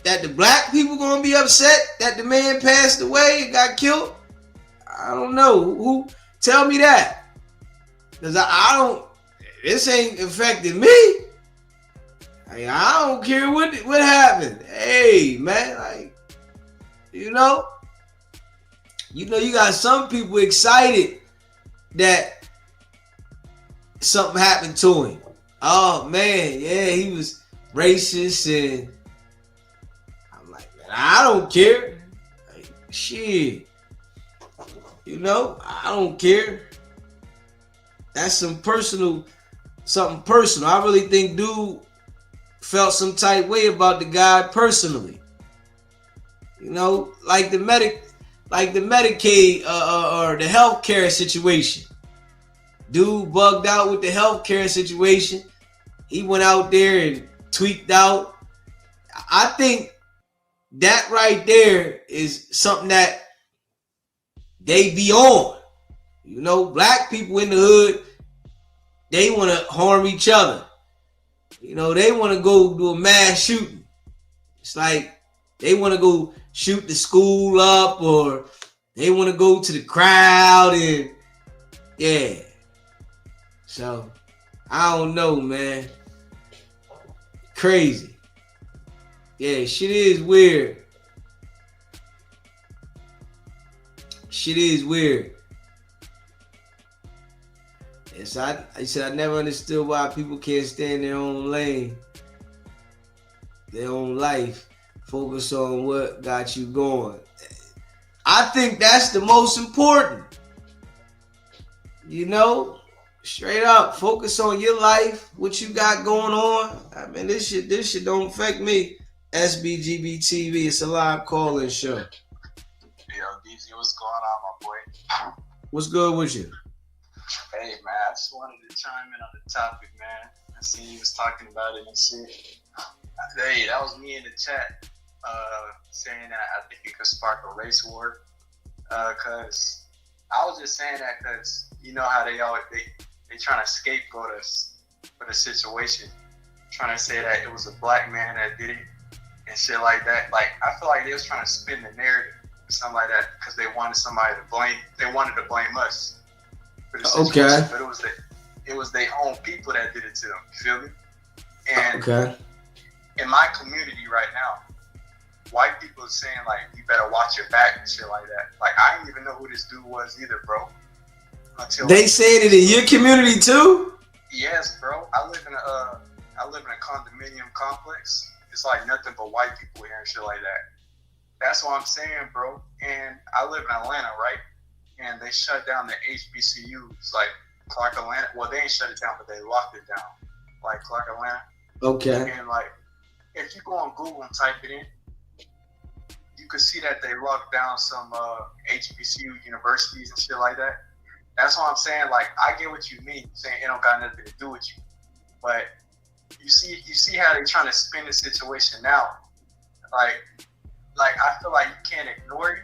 that the black people gonna be upset that the man passed away and got killed? I don't know. Who tell me that? Cause I don't. This ain't affecting me. I don't care what happened. Hey, man, you got some people excited that something happened to him. Oh man, yeah, he was racist, and I'm like, man, I don't care. Shit, I don't care. That's something personal. I really think dude felt some type way about the guy personally. Like the Medicaid or the healthcare situation. Dude bugged out with the healthcare situation. He went out there and tweaked out. I think that right there is something that they be on. Black people in the hood, they want to harm each other. They want to go do a mass shooting. It's like they want to go shoot the school up, or they want to go to the crowd, and yeah. So I don't know, man. Crazy. Yeah, shit is weird. Yes, I said I never understood why people can't stay in their own lane, their own life, focus on what got you going. I think that's the most important. You know, straight up, focus on your life, what you got going on. I mean, this shit don't affect me. SBGB TV, it's a live call-in show. Yo, DZ, what's going on, my boy? What's good with you? Hey, man, I just wanted to chime in on the topic, man. I seen you was talking about it and shit. Hey, that was me in the chat saying that I think it could spark a race war. Cause I was just saying that because you know how they trying to scapegoat us for the situation, trying to say that it was a black man that did it and shit like that. Like, I feel like they was trying to spin the narrative or something like that because they wanted somebody to blame. They wanted to blame us for the situation, Okay. but it was their own people that did it to them. You feel me? And Okay. in my community right now, white people are saying, like, you better watch your back and shit like that. Like, I didn't even know who this dude was either, bro. Until They saying it in your community too? yes, bro. I live in a condominium complex. It's like nothing but white people here and shit like that. That's what I'm saying, bro. And I live in Atlanta, right? And they shut down the HBCUs, like Clark Atlanta. Well, they ain't shut it down, but they locked it down, like Clark Atlanta. Okay. And like, if you go on Google and type it in, you can see that they locked down some HBCU universities and shit like that. That's what I'm saying. Like, I get what you mean, saying it don't got nothing to do with you, but you see how they trying to spin the situation now. Like I feel like you can't ignore it.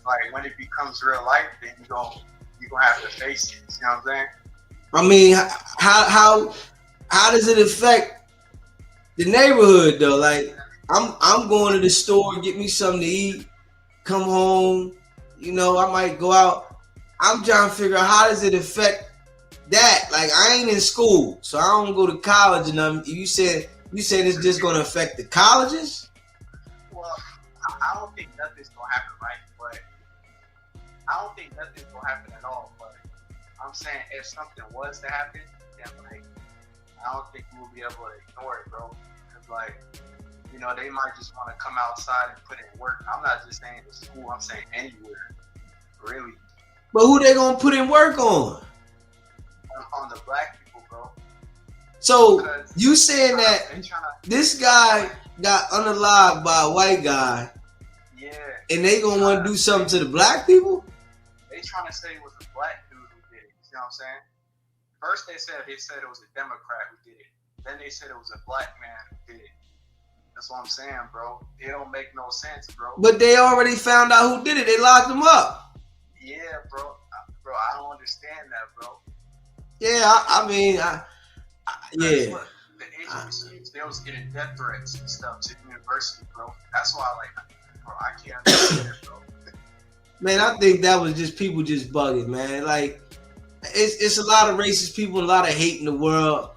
Like, when it becomes real life, then you gonna have to face it. You know what I'm saying? I mean, how does it affect the neighborhood though? Like, I'm going to the store, get me something to eat, come home. You know, I might go out. I'm trying to figure out how does it affect that. Like, I ain't in school, so I don't go to college and nothing. You said it's just gonna affect the colleges? Well, I don't think nothing's gonna happen, right? But I don't think nothing's gonna happen at all. But I'm saying if something was to happen, then like I don't think we'll be able to ignore it, bro. Cause like, you know, they might just want to come outside and put in work. I'm not just saying to school. I'm saying anywhere, really. But who they gonna put in work on? On the black people, bro. So Because you saying that they tryna, this guy got unalived by a white guy, yeah, and they gonna want to do something to the black people? they trying to say it was a black dude who did it. You know what I'm saying? First they said it was a Democrat who did it. Then they said it was a black man who did it. That's what I'm saying, bro. It don't make no sense, bro. But they already found out who did it. They locked him up. Yeah, bro. Bro, I don't understand that, bro. Yeah, I mean, yeah. Look, the HBCUs, they was getting death threats and stuff to the university, bro. That's why, like, bro, I can't understand it, bro. Man, I think that was just people just bugging, man. Like, it's a lot of racist people, a lot of hate in the world.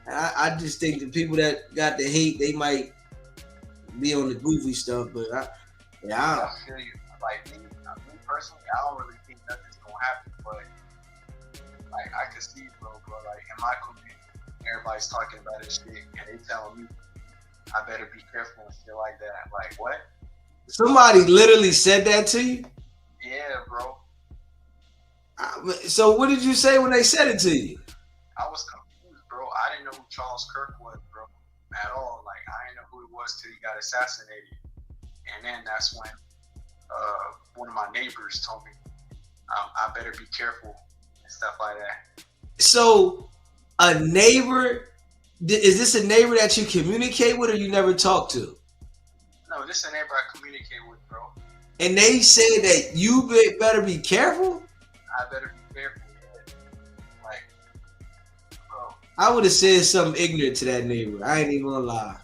I just think the people that got the hate, they might be on the goofy stuff, but I feel you. Like, me personally, I don't really think nothing's gonna happen, but like, I can see, bro. Like, in my community, everybody's talking about this shit, and they telling me I better be careful and shit like that. Like, what? somebody literally said that to you. Yeah, bro. So what did you say when they said it to you? I was confused, bro. I didn't know who Charles Kirk was, bro, at all. Like, I didn't know who he was till he got assassinated. And then that's when one of my neighbors told me I better be careful and stuff like that. So a neighbor, is this a neighbor that you communicate with or you never talk to? No, this is a neighbor I communicate with, bro. And they said that you better be careful? I better be careful, yeah. Like, bro. I would have said something ignorant to that neighbor. I ain't even gonna lie.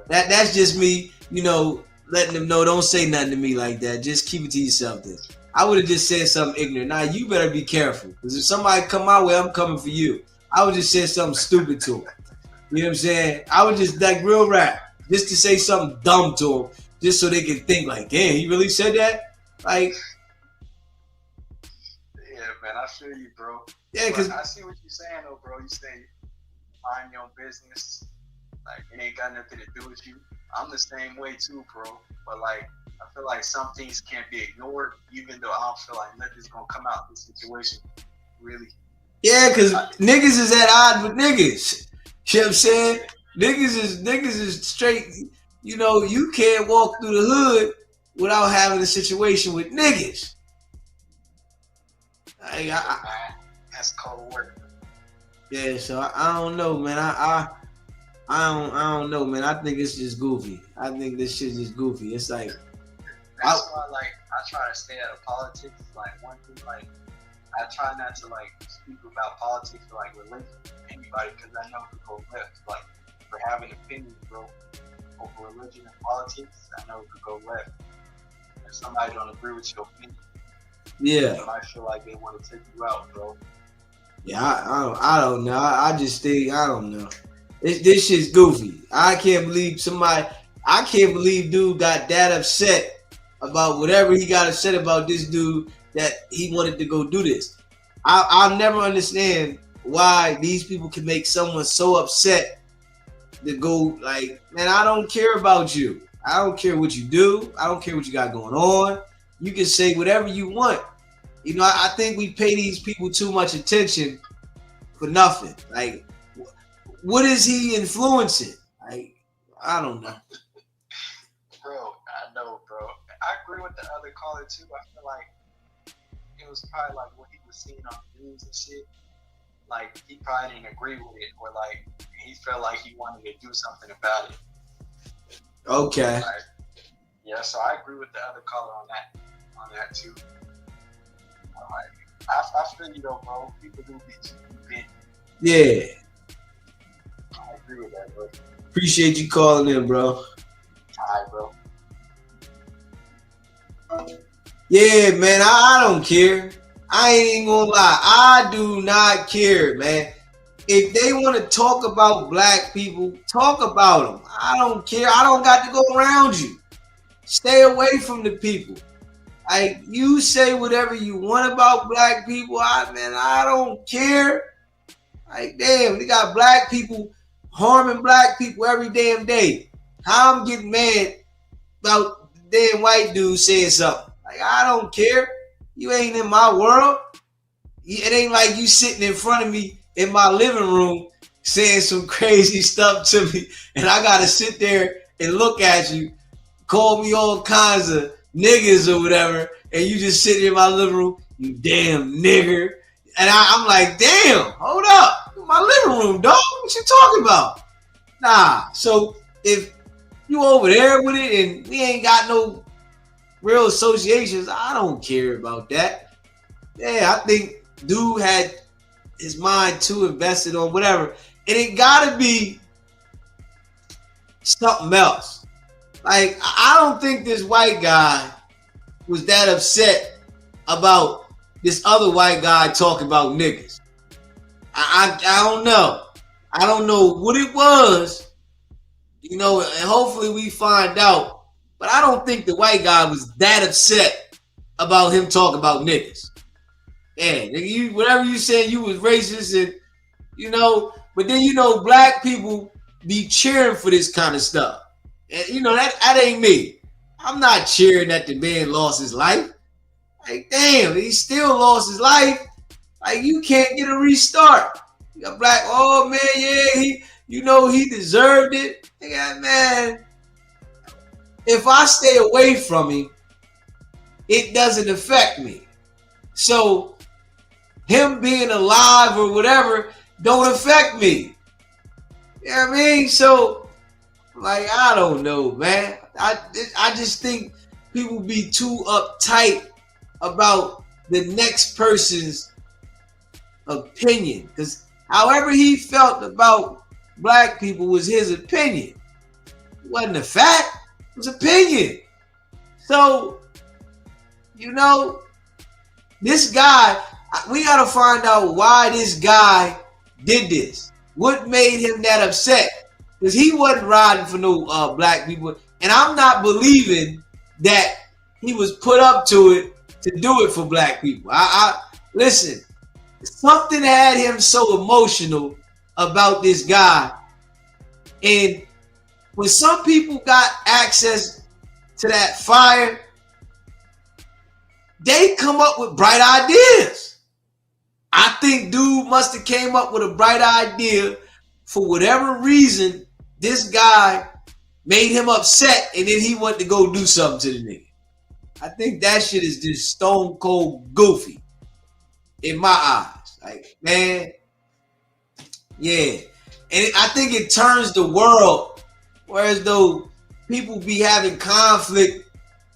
That's just me, you know, letting them know, don't say nothing to me like that. Just keep it to yourself then. I would have just said something ignorant. Now you better be careful. Because if somebody come my way, I'm coming for you. I would just say something stupid to them. You know what I'm saying? I would just, like, real rap, just to say something dumb to them, just so they can think like, damn, he really said that? Like, Yeah, man. I feel you, bro. Yeah, because I see what you're saying, though, bro. You say mind your own business. Like, it ain't got nothing to do with you. I'm the same way, too, bro. But, like, I feel like some things can't be ignored, even though I don't feel like nothing's going to come out of this situation. Really. yeah, because niggas is at odds with niggas. You know what I'm saying? Niggas is straight. You know, you can't walk through the hood without having a situation with niggas. Man, that's cold work. Yeah, so I don't know, man. I don't know, man. I think it's just goofy. I think this shit is goofy. It's like That's why, like, I try to stay out of politics. Like, one thing, like, I try not to, like, speak about politics or, like, religion to anybody because I know it could go left. Like, for having opinions, bro, over religion and politics, I know it could go left. If somebody don't agree with your opinion, yeah. they might feel like they want to take you out, bro. Yeah, I don't know. I just think I don't know. This shit's goofy. I can't believe dude got that upset about whatever he got upset about this dude that he wanted to go do this. I'll never understand why these people can make someone so upset to go like, man, I don't care about you. I don't care what you do. I don't care what you got going on. You can say whatever you want. You know, I think we pay these people too much attention for nothing. Like, what is he influencing? Like, I don't know. Bro, I know, bro. I agree with the other caller, too. I feel like it was probably like what he was seeing on the news and shit. Like, he probably didn't agree with it, or like, he felt like he wanted to do something about it. Okay. Like, yeah, so I agree with the other caller on that too. Like, I feel you though, bro. People do be too big. Yeah. I agree with that, bro. Appreciate you calling in, bro. Alright, bro. Yeah, man, I don't care. I ain't even gonna lie. I do not care, man. If they want to talk about black people, talk about them. I don't care. I don't got to go around you. Stay away from the people. Like, you say whatever you want about black people. I don't care. Like, damn, they got black people harming black people every damn day. How I'm getting mad about the damn white dude saying something. Like, I don't care. You ain't in my world. It ain't like you sitting in front of me in my living room saying some crazy stuff to me, and I gotta sit there and look at you, call me all kinds of niggas or whatever, and you just sitting in my living room, you damn nigger. And I'm like, damn, hold up. My living room, dog. What you talking about? Nah. So if you over there with it and we ain't got no real associations, I don't care about that. Yeah, I think dude had his mind too invested on whatever. And it gotta be something else. Like, I don't think this white guy was that upset about this other white guy talking about niggas. I don't know. I don't know what it was, you know, and hopefully we find out. But I don't think the white guy was that upset about him talking about niggas. Yeah, you, whatever you saying, you was racist and, you know, but then, you know, black people be cheering for this kind of stuff. And, you know, that ain't me. I'm not cheering that the man lost his life. Like, damn, he still lost his life. Like, you can't get a restart. You got black, oh man, yeah, he deserved it. Yeah, man. If I stay away from him, it doesn't affect me. So him being alive or whatever don't affect me. You know what I mean? So, like, I don't know, man. I just think people be too uptight about the next person's opinion. Because however he felt about black people was his opinion. It wasn't a fact. It was opinion. So, you know, this guy, we got to find out why this guy did this. What made him that upset? Because he wasn't riding for no black people. And I'm not believing that he was put up to it to do it for black people. Listen, something had him so emotional about this guy. And when some people got access to that fire, they come up with bright ideas. I think dude must have came up with a bright idea. For whatever reason, this guy made him upset, and then he went to go do something to the nigga. I think that shit is just stone cold goofy in my eyes. Like, man, yeah. And I think it turns the world, whereas though people be having conflict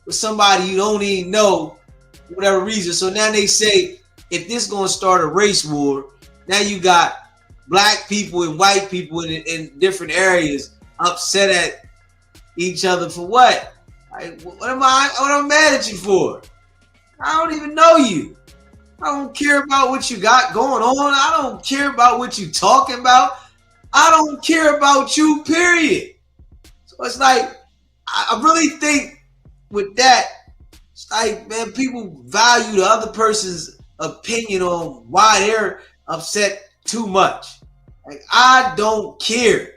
with somebody you don't even know, for whatever reason. So now they say, if this gonna start a race war, now you got black people and white people in different areas upset at each other for what? Like, what am I mad at you for? I don't even know you. I don't care about what you got going on. I don't care about what you talking about. I don't care about you, period. So it's like, I really think with that, it's like, man, people value the other person's opinion on why they're upset too much. Like, I don't care.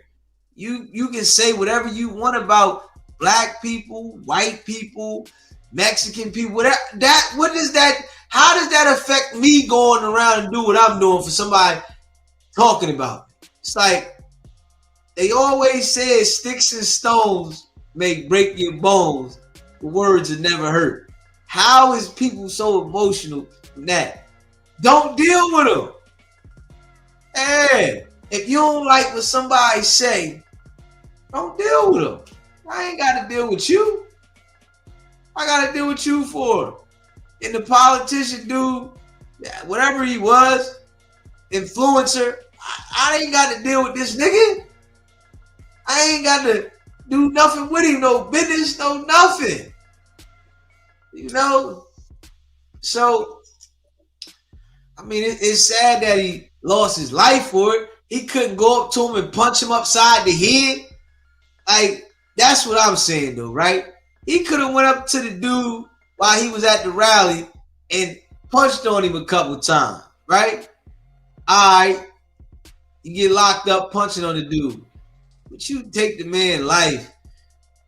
You can say whatever you want about black people, white people, Mexican people, whatever. How does that affect me going around and do what I'm doing for somebody talking about? It's like they always say sticks and stones may break your bones, but words are never hurt. How is people so emotional from that? Don't deal with them. Hey, if you don't like what somebody say, don't deal with them. I ain't got to deal with you. I got to deal with you for. And the politician dude, whatever he was, influencer, I ain't got to deal with this nigga. I ain't got to do nothing with him, no business, no nothing. You know? So, I mean, it's sad that he lost his life for it. He couldn't go up to him and punch him upside the head. Like, that's what I'm saying, though, right? He could have went up to the dude while he was at the rally and punched on him a couple times, right? All right, you get locked up punching on the dude, but you take the man's life.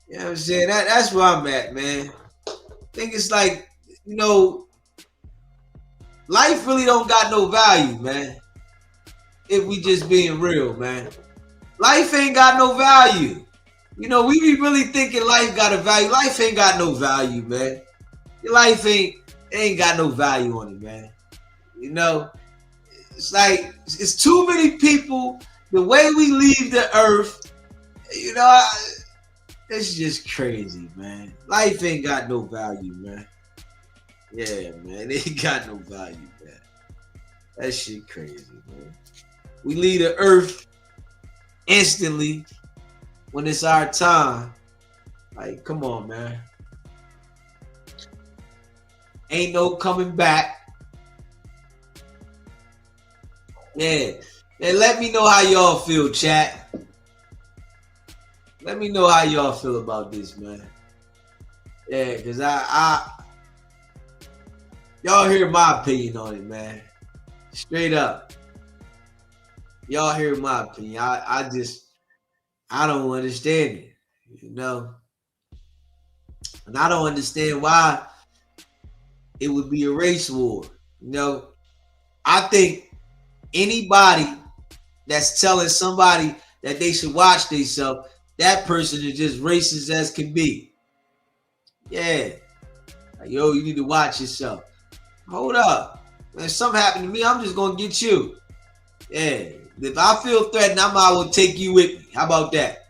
You know what I'm saying? That's where I'm at, man. I think it's like, you know, life really don't got no value, man. If we just being real, man. Life ain't got no value. You know, we be really thinking life got a value. Life ain't got no value, man. Your life ain't got no value on it, man. You know, it's like, it's too many people, the way we leave the earth, you know, it's just crazy, man. Life ain't got no value, man. Yeah, man, it ain't got no value, man. That shit crazy, man. We leave the earth instantly when it's our time. Like, come on, man. Ain't no coming back. Yeah. And let me know how y'all feel, chat. Let me know how y'all feel about this, man. Yeah, because y'all hear my opinion on it, man. Straight up. Y'all hear my opinion. I don't understand it, you know. And I don't understand why it would be a race war. You know, I think anybody that's telling somebody that they should watch themselves, that person is just racist as can be. Yeah. Like, yo, you need to watch yourself. Hold up. If something happened to me, I'm just going to get you. Yeah. If I feel threatened, I might well take you with me. How about that?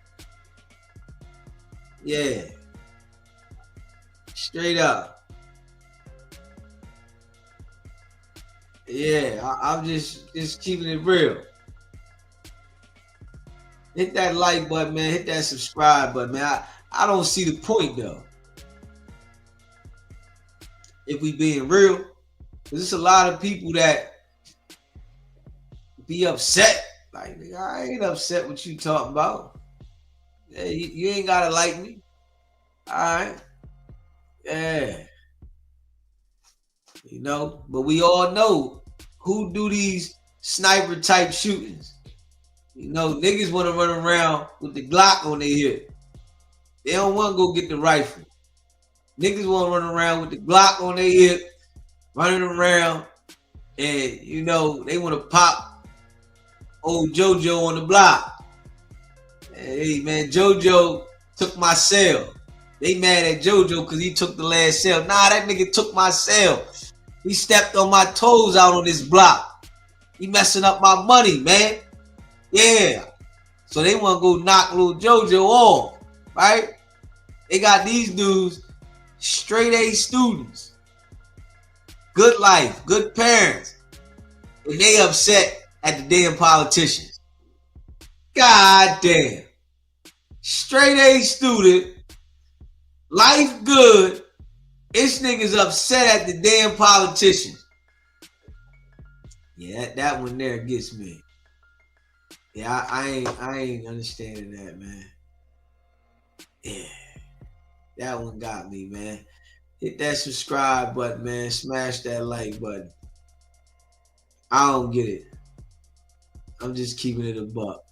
Yeah. Straight up. Yeah, I'm just keeping it real. Hit that like button, man. Hit that subscribe button, man. I don't see the point, though. If we being real. Because there's a lot of people that be upset. Like, nigga, I ain't upset what you talking about. Yeah, you ain't got to like me. All right. Yeah. You know, but we all know who do these sniper type shootings. You know, niggas want to run around with the Glock on their hip. They don't want to go get the rifle. Niggas want to run around with the Glock on their hip, running around, and you know they want to pop old JoJo on the block. Hey man, JoJo took my cell. They mad at JoJo because he took the last cell. Nah, that nigga took my cell. He stepped on my toes out on this block. He messing up my money, man. Yeah. So they want to go knock little JoJo off, right? They got these dudes, straight A students, good life, good parents, and they upset at the damn politicians. God damn. Straight A student, life good, this nigga's upset at the damn politicians. Yeah, that one there gets me. Yeah, I ain't understanding that, man. Yeah, that one got me, man. Hit that subscribe button, man. Smash that like button. I don't get it. I'm just keeping it a buck.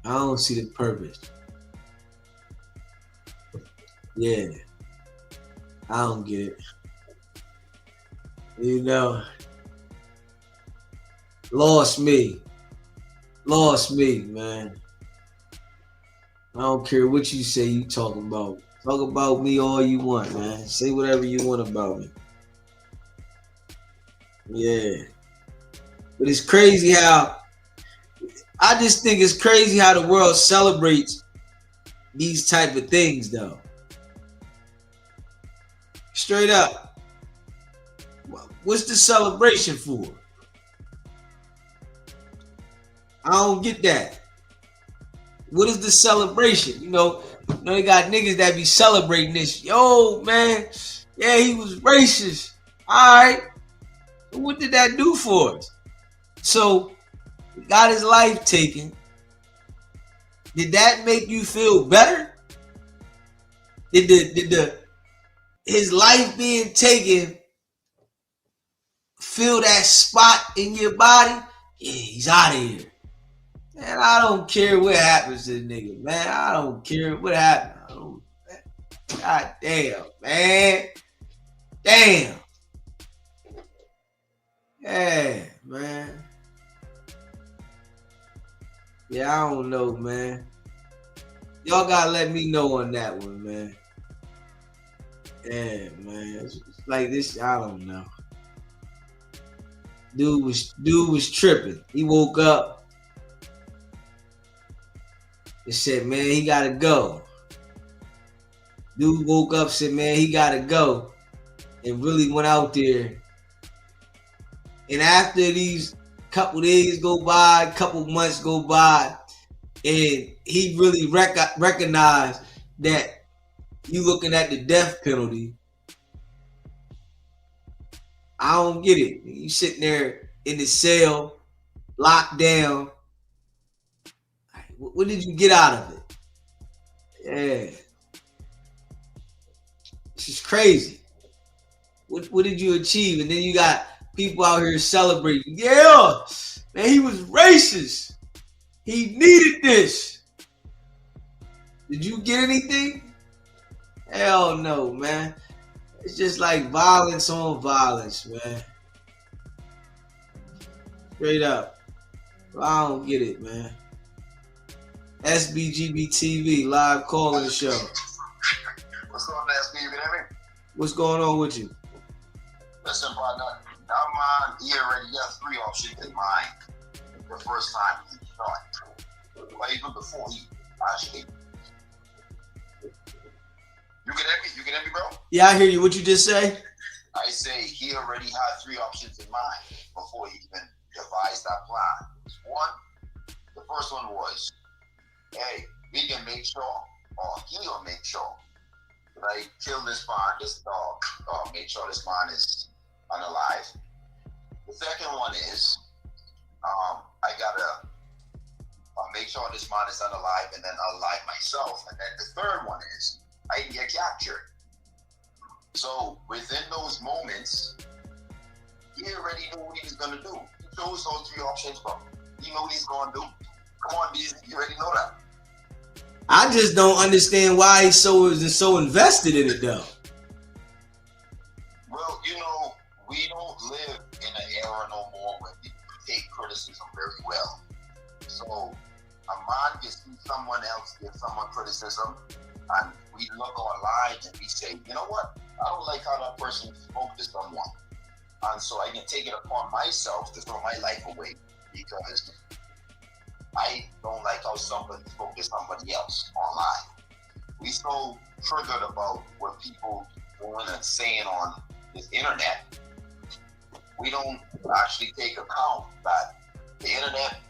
I don't see the purpose. Yeah, I don't get it. You know, lost me, man. I don't care what you say you talking about. Talk about me all you want, man. Say whatever you want about me. Yeah. But it's crazy how, I just think it's crazy how the world celebrates these type of things, though. Straight up. What's the celebration for? I don't get that. What is the celebration? You know, they got niggas that be celebrating this. Yo, man, yeah, he was racist. All right. What did that do for us? So, he got his life taken. Did that make you feel better? Did his life being taken fill that spot in your body? Yeah, he's out of here. Man, I don't care what happens to the nigga, man. I don't care what happens. God damn, man. Damn. Yeah, man. Yeah, I don't know, man. Y'all gotta let me know on that one, man. Yeah, man. It's like this, I don't know. Dude was tripping. He woke up and said, man, he gotta go. Dude woke up, said, man, he gotta go. And really went out there. And after these couple days go by, couple months go by, and he really recognized that you looking at the death penalty. I don't get it. You sitting there in the cell, locked down. What did you get out of it? Yeah. This is crazy. What did you achieve? And then you got people out here celebrating. Yeah, man, he was racist. He needed this. Did you get anything? Hell no, man. It's just like violence on violence, man. Straight up. I don't get it, man. SBGB TV, live calling show. What's going on, SB? You can hear me? What's going on with you? Listen, brother, now he already got 3 options in mind the first time he shot. But even before he actually. You can hear me? You can hear me, bro? Yeah, I hear you. What you just say? I say he already had 3 options in mind before he even devised that plan. The first one was, hey, we can make sure, or he'll make sure, that I kill this man, this dog, make sure this man is unalive. The second one is, I gotta make sure this man is unalive and then unalive myself. And then the third one is, I can get captured. So within those moments, he already knew what he was gonna do. He chose those 3 options, bro. He know what he's gonna do. Come on, Beasley, you already know that. I just don't understand why he's so invested in it though. Well, you know, we don't live in an era no more where people take criticism very well. So a man can see someone else give someone criticism, and we look online and we say, you know what? I don't like how that person spoke to someone. And so I can take it upon myself to throw my life away because I don't like how somebody spoke to somebody else online. We so triggered about what people doing and saying on this internet. We don't actually take account that the internet,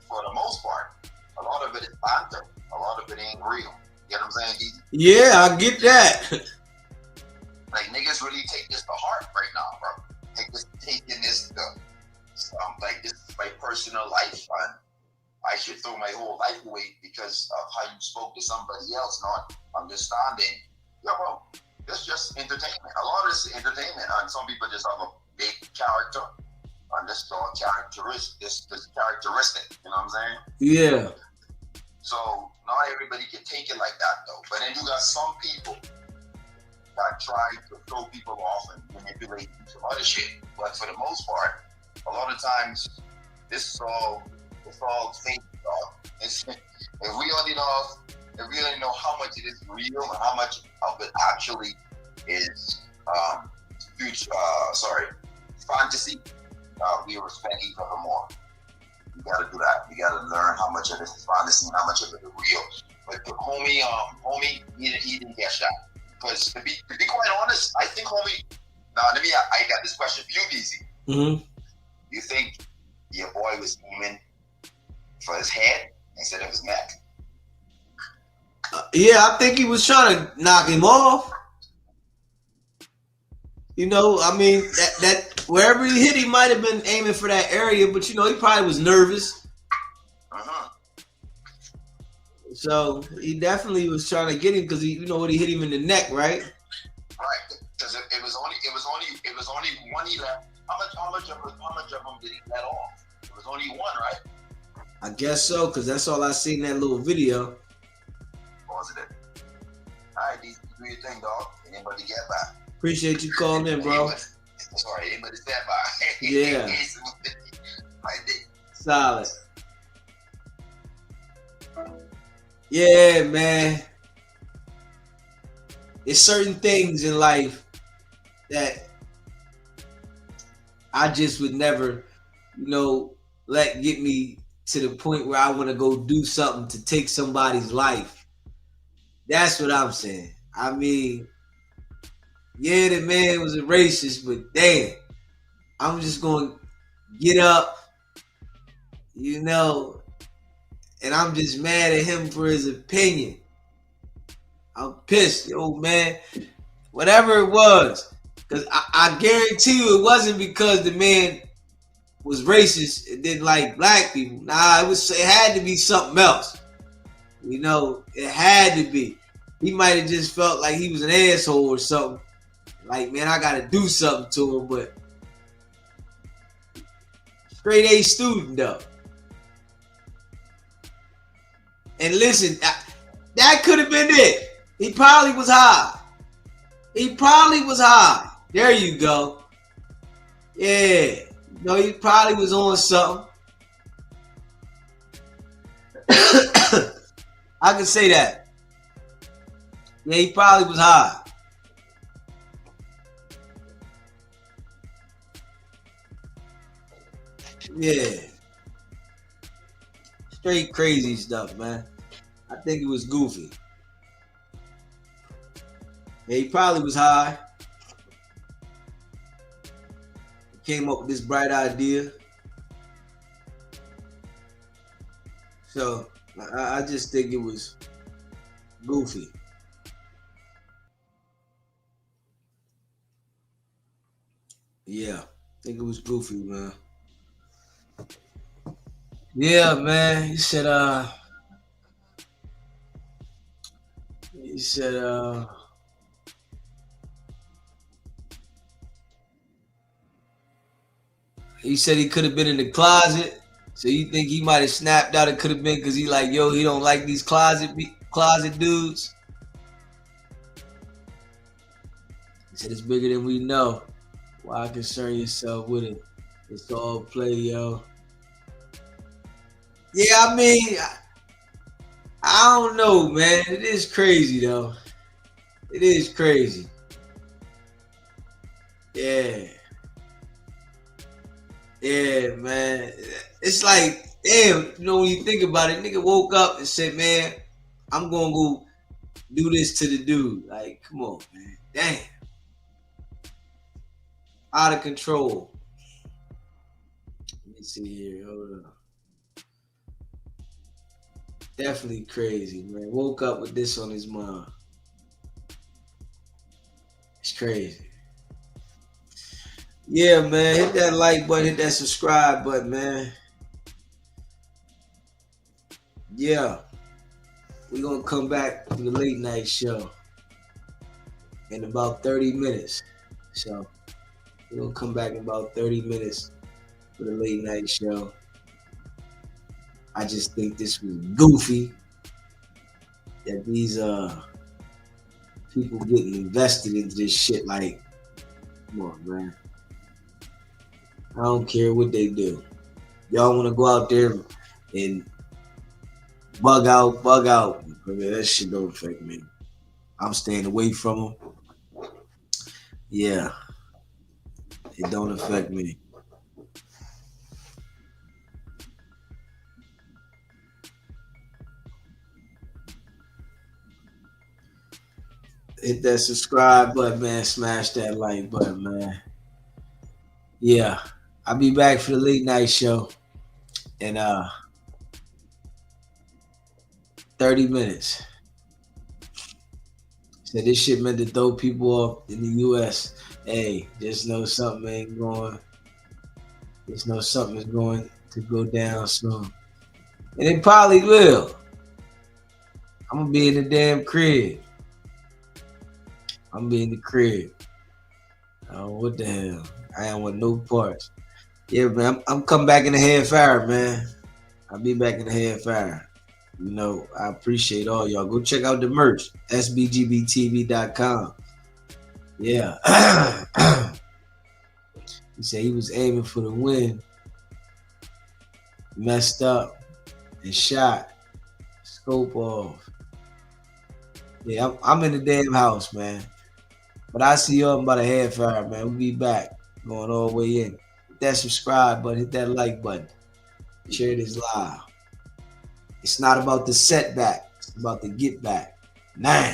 for the most part, a lot of it is banter. A lot of it ain't real. You know what I'm saying, D? Yeah, I get that. Like, niggas really take this to heart right now, bro. Taking this like, this is my personal life, and I should throw my whole life away because of how you spoke to somebody else, not understanding. Yeah, bro, it's just entertainment. A lot of this is entertainment, and some people just have a big character, and this characteristic, you know what I'm saying? Yeah. So not everybody can take it like that, though. But then you got some people that try to throw people off and manipulate some other shit. But for the most part, a lot of times, it's all fake, dog. If we only know how much it is real and how much of it actually is fantasy, we respect each other more. You gotta do that. You gotta learn how much of this is fantasy and how much of it is real. But the homie, he didn't get shot. Because to be quite honest, I think homie. Now I got this question for you, DZ. Mm-hmm. You think your boy was aiming for his head instead of his neck? Yeah, I think he was trying to knock him off. You know, I mean, that wherever he hit, he might have been aiming for that area, but you know, he probably was nervous. So he definitely was trying to get him because he hit him in the neck, right? Right, because it was only one he left. How much of them did he let off? It was only one, right? I guess so, because that's all I seen in that little video. Positive. All right, do your thing, dog. Anybody get back? Appreciate you calling in, bro. Sorry, anybody stand by. Yeah. Solid. Yeah, man. There's certain things in life that I just would never, let get me to the point where I want to go do something to take somebody's life. That's what I'm saying. I mean, yeah, the man was a racist, but damn, I'm just going to get up, and I'm just mad at him for his opinion. I'm pissed, man. Whatever it was, because I guarantee you it wasn't because the man was racist and didn't like black people. Nah, it had to be something else. It had to be. He might have just felt like he was an asshole or something. Like, man, I got to do something to him, but straight A student, though. And listen, that could have been it. He probably was high. There you go. Yeah. He probably was on something. I can say that. Yeah, he probably was high. Yeah. Straight crazy stuff, man. I think it was goofy. Yeah, he probably was high. He came up with this bright idea. So I just think it was goofy. Yeah, I think it was goofy, man. Yeah, man. He said, He said he could have been in the closet. So you think he might have snapped out? It could have been because he like, yo, he don't like these closet dudes. He said it's bigger than we know. Why concern yourself with it? It's all play, yo. Yeah, I mean, I don't know, man. It is crazy, though. It is crazy. Yeah. Yeah, man. It's like, damn, you know, when you think about it, nigga woke up and said, man, I'm going to go do this to the dude. Like, come on, man. Damn. Out of control. Let me see here. Hold on. Definitely crazy, man. Woke up with this on his mind. It's crazy. Yeah, man. Hit that like button, hit that subscribe button, man. Yeah. We're going to come back to the late night show in about 30 minutes. So, we're going to come back in about 30 minutes for the late night show. I just think this was goofy that these people getting invested into this shit. Like, come on, man. I don't care what they do. Y'all want to go out there and bug out. I mean, that shit don't affect me. I'm staying away from them. Yeah, it don't affect me. Hit that subscribe button, man. Smash that like button, man. Yeah, I'll be back for the late night show in 30 minutes. Said this shit meant to throw people off in the U.S. Hey, just know something ain't going. Just know something is going to go down soon, and it probably will. I'm gonna be in the damn crib. I'm gonna be in the crib. Oh, what the hell? I ain't want no parts. Yeah, man, I'm coming back in the half hour, man. I'll be back in the half hour. You know, I appreciate all y'all. Go check out the merch, sbgbtv.com. Yeah. He said he was aiming for the win, messed up, and shot. Scope off. Yeah, I'm in the damn house, man. But I see y'all in about a half hour, man. We'll be back. Going all the way in. Hit that subscribe button, hit that like button. Share this live. It's not about the setback, it's about the get back. Nah.